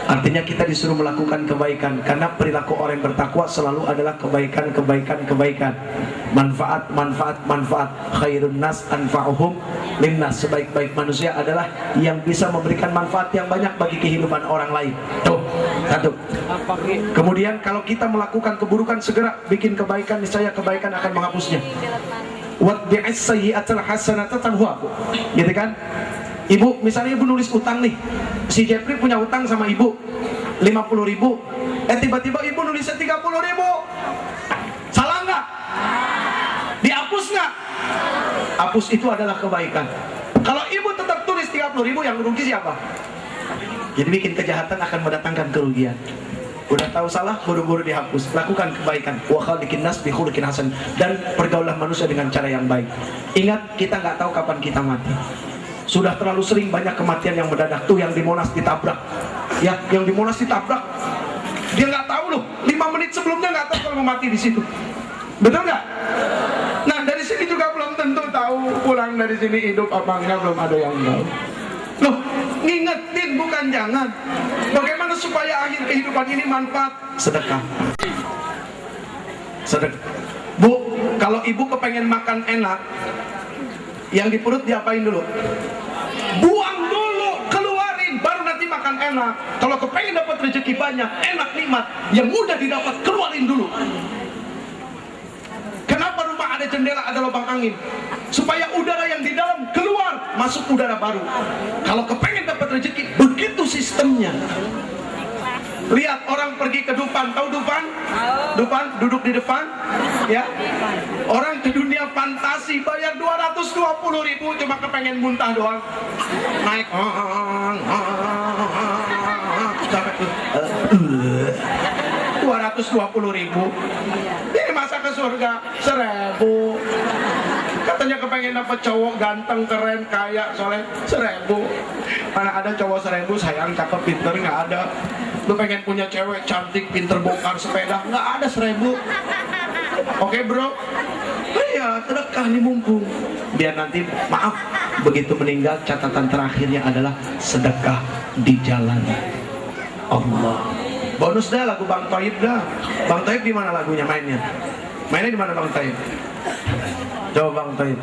A: Artinya kita disuruh melakukan kebaikan, karena perilaku orang yang bertakwa selalu adalah kebaikan, kebaikan, kebaikan. Manfaat, manfaat, manfaat. Khairun nas anfa'uhum linnas. Sebaik-baik manusia adalah yang bisa memberikan manfaat yang banyak bagi kehidupan orang lain. Tuh, satu. Kemudian kalau kita melakukan keburukan, segera bikin kebaikan, niscaya kebaikan akan menghapusnya. Watbi'is sayyi'atal hasanata tamhuha. Gitu kan? Ibu, misalnya ibu nulis utang nih, si Jeffrey punya utang sama ibu 50.000, tiba-tiba ibu nulisnya 30.000, salah nggak? Dihapus nggak? Hapus itu adalah kebaikan. Kalau ibu tetap tulis 30.000, yang rugi siapa? Jadi bikin kejahatan akan mendatangkan kerugian. Udah tahu salah, buru-buru dihapus. Lakukan kebaikan. Wa khaliqin nas bi khuluqin hasan. Dan pergaulah manusia dengan cara yang baik. Ingat, kita nggak tahu kapan kita mati. Sudah terlalu sering banyak kematian yang mendadak. Tuh yang di Monas ditabrak. Ya, yang di Monas ditabrak. Dia nggak tahu loh. 5 menit sebelumnya nggak tahu kalau mau mati di situ. Betul nggak? Nah, dari sini juga belum tentu tahu pulang dari sini hidup apa enggak, belum ada yang tahu. Loh, ngingetin bukan jangan. Bagaimana supaya akhir kehidupan ini manfaat? Sedekah. Sedekah. Bu, kalau ibu kepengen makan enak, yang di perut diapain dulu? Buang dulu, keluarin, baru nanti makan enak. Kalau kepengen dapat rezeki banyak, enak, nikmat, yang mudah didapat, keluarin dulu. Kenapa rumah ada jendela, ada lubang angin? Supaya udara yang di dalam keluar, masuk udara baru. Kalau kepengen dapat rezeki, begitu sistemnya. Lihat orang pergi ke Dufan, tahu Dufan? Dufan duduk di depan, ya. Orang ke dunia fantasi bayar 220.000 cuma kepengen muntah doang. Naik, sampai 220.000. Ini masa ke surga 1.000. Katanya kepengen dapat cowok ganteng, keren, kaya, soleh, 1.000. Mana ada cowok 1.000 sayang, cakep, pinter, nggak ada. Lu pengen punya cewek cantik, pinter, bongkar sepeda, nggak ada 1.000. Oke bro? Iya, sedekah nih mumpung. Biar nanti, maaf, begitu meninggal catatan terakhirnya adalah sedekah di jalan Allah. Bonus dah lagu Bang Taib dah. Bang Taib di mana lagunya mainnya? Mainnya di mana Bang Taib? Coba Bang Taib.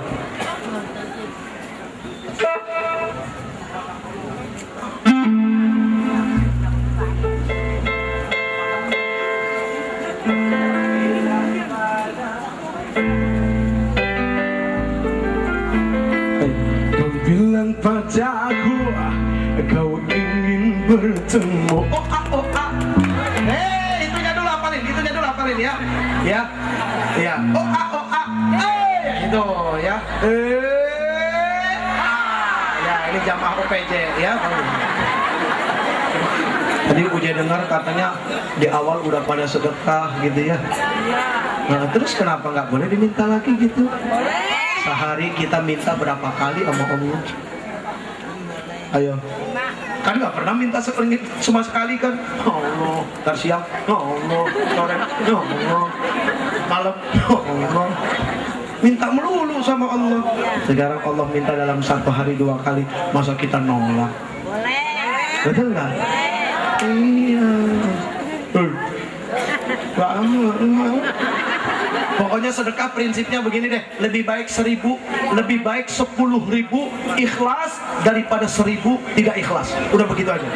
A: Kau bilang padaku kau ingin bertemu. Oh ah oh ah. Itunya dulu hafalin ya. Ya. Ya. Oh ah oh ah. Itu ya. Ya, ini jamaah OPJ ya. Tadi Uje dengar katanya di awal udah pada sedekah gitu ya. Nah, terus kenapa nggak boleh diminta lagi gitu? Sehari kita minta berapa kali sama Allah? Ayo. Kan nggak pernah minta cuma sekali kan? Allah, ntar siang, Allah, sore, Allah, malam, Allah. Minta melulu sama Allah. Sekarang Allah minta dalam 1 hari 2 kali, masa kita nolak? Betul nggak? Iya. Pokoknya sedekah prinsipnya begini deh, lebih baik 1.000, lebih baik 10.000 ikhlas daripada 1.000 tidak ikhlas. Udah begitu aja.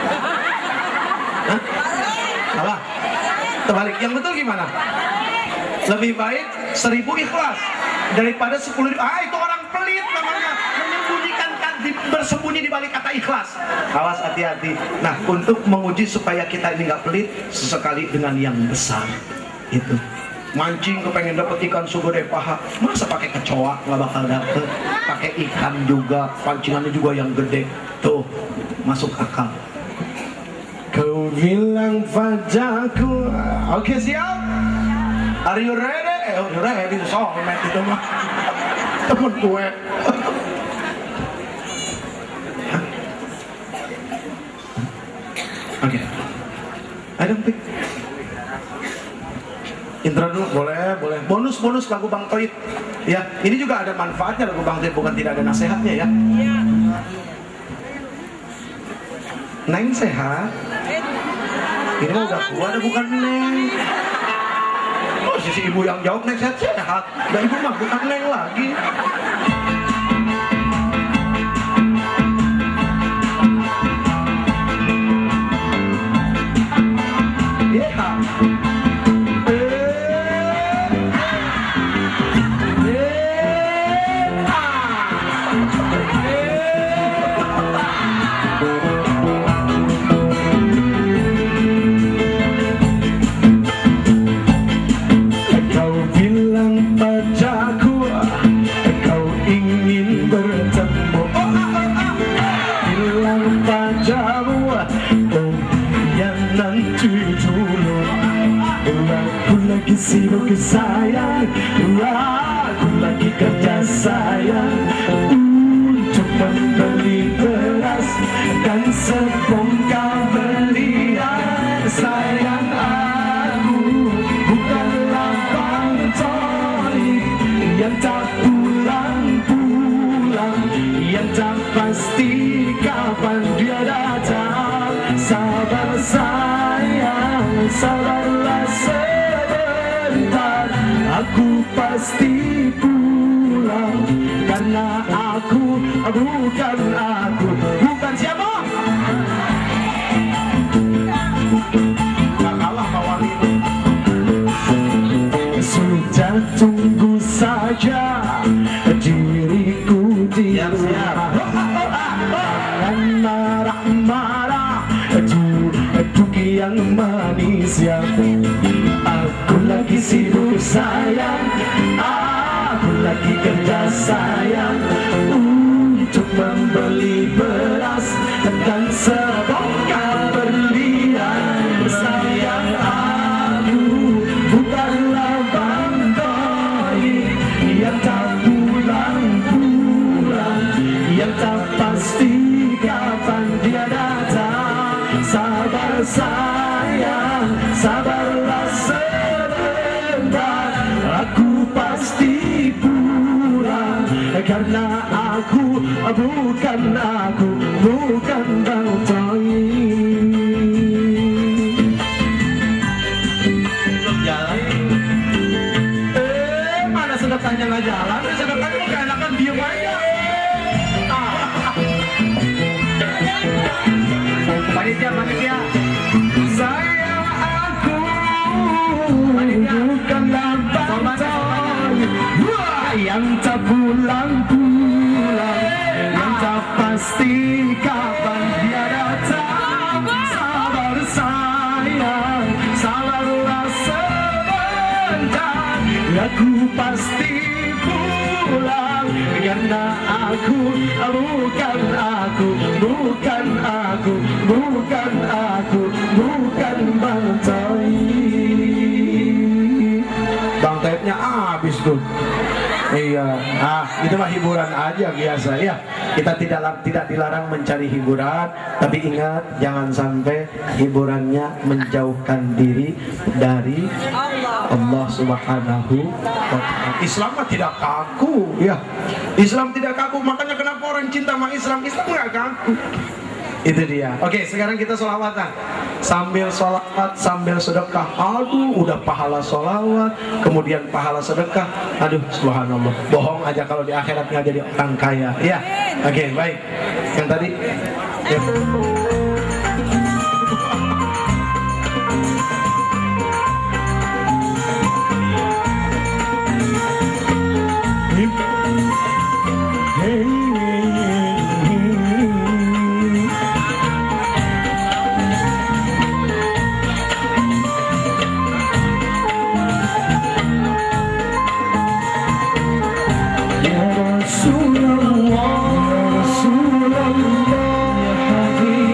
A: Hah? Salah? Terbalik. Yang betul gimana? Lebih baik 1.000 ikhlas daripada 10.000. Itu orang pelit namanya, menyembunyikan, bersembunyi di balik kata ikhlas. Awas, hati-hati. Nah, untuk menguji supaya kita ini nggak pelit, sesekali dengan yang besar itu. Mancing kepengen dapat ikan segede paha, masa pakai kecoa nggak bakal dapet. Pakai ikan juga, pancingannya juga yang gede. Tuh, masuk akal. Kau bilang padaku, oke siap? Are you ready? Ready, soulmate itu mah temen gue. Oke, ada pick. Intro dulu, boleh. Bonus lagu Bang Toib. Ya, ini juga ada manfaatnya lagu Bang Toib, bukan tidak ada nasihatnya ya. Neng sehat? Ini mah udah tua, ada bukan neng. Oh, si ibu yang jawab neng sehat-sehat. Dan ibu mah bukan neng lagi.
B: Sibuk sayang, aku lagi kerja sayang untuk membeli beras dan sebongkah berlian. Sayang, aku bukanlah bantoi yang tak pulang-pulang, yang tak pasti kapan dia datang. Sabar sayang, sabarlah aku pasti pulang, karena aku bukan siapa?
A: Gak kalah Mawali.
B: Sudah tunggu saja diriku di rumah. Jangan marah-marah, duduk yang manis ya. Aku lagi sibuk sayang, aku lagi kerja sayang untuk membeli beras dan sebongkah berlian. Sayang, aku bukanlah bantoi yang tak pulang-pulang, yang tak pasti kapan dia datang. Sabar sayang, sabarlah sebentar, aku pasti pulang, karena aku bukan bantoi.
A: Belum jalan. Mana sedekahnya nggak jalan? Sedekahnya mau keenakan diem aja. Panitia.
B: Sayang, aku bukanlah bantoi yang tak pulang-pulang, yang tak pasti kapan dia datang. Sabar sayang, sabarlah sebentar, aku pasti pulang, karena aku bukan bantoi.
A: Bang tape-nya habis tuh. Iya, itu mah hiburan aja biasa ya. Kita tidak dilarang mencari hiburan, tapi ingat jangan sampai hiburannya menjauhkan diri dari Allah Subhanahu wa ta'ala. Islam mah tidak kaku, ya. Islam tidak kaku, makanya kenapa orang cinta sama Islam nggak kaku. Itu dia. Oke, sekarang kita sholawatan. Sambil sholawat, sambil sedekah. Aduh, udah pahala sholawat, kemudian pahala sedekah. Aduh, subhanallah. Bohong aja kalau di akhirat nggak jadi orang kaya. Ya, oke, baik. Yang tadi. Ya.
B: Ya Rasulullah, ya Rasulullah, ya Habib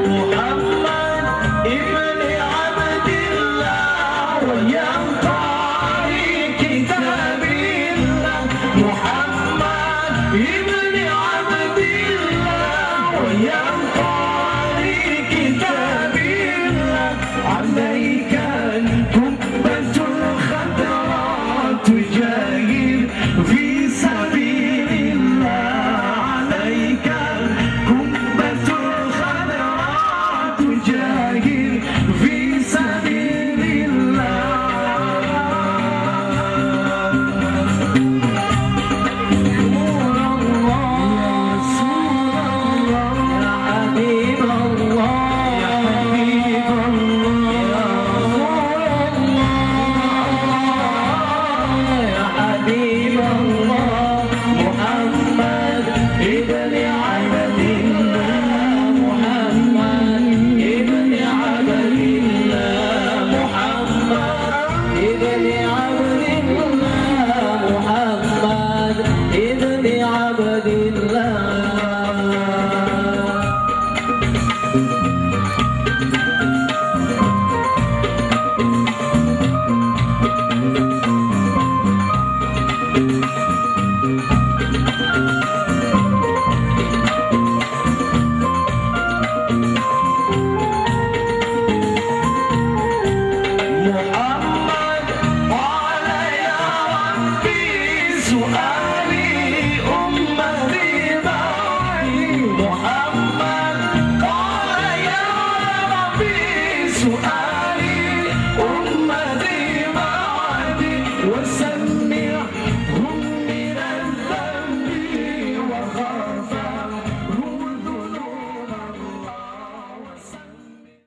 B: Muhammad ibni Abdillah wa yamtari kitabillah Muhammad ibni Abdillah wa yamtari kitabillah alaika kubbatul khadra tujahir fi sabilillah alaika kubbatul khadra tujahir fi sabilillah Muhammad qala ya rabbi su'al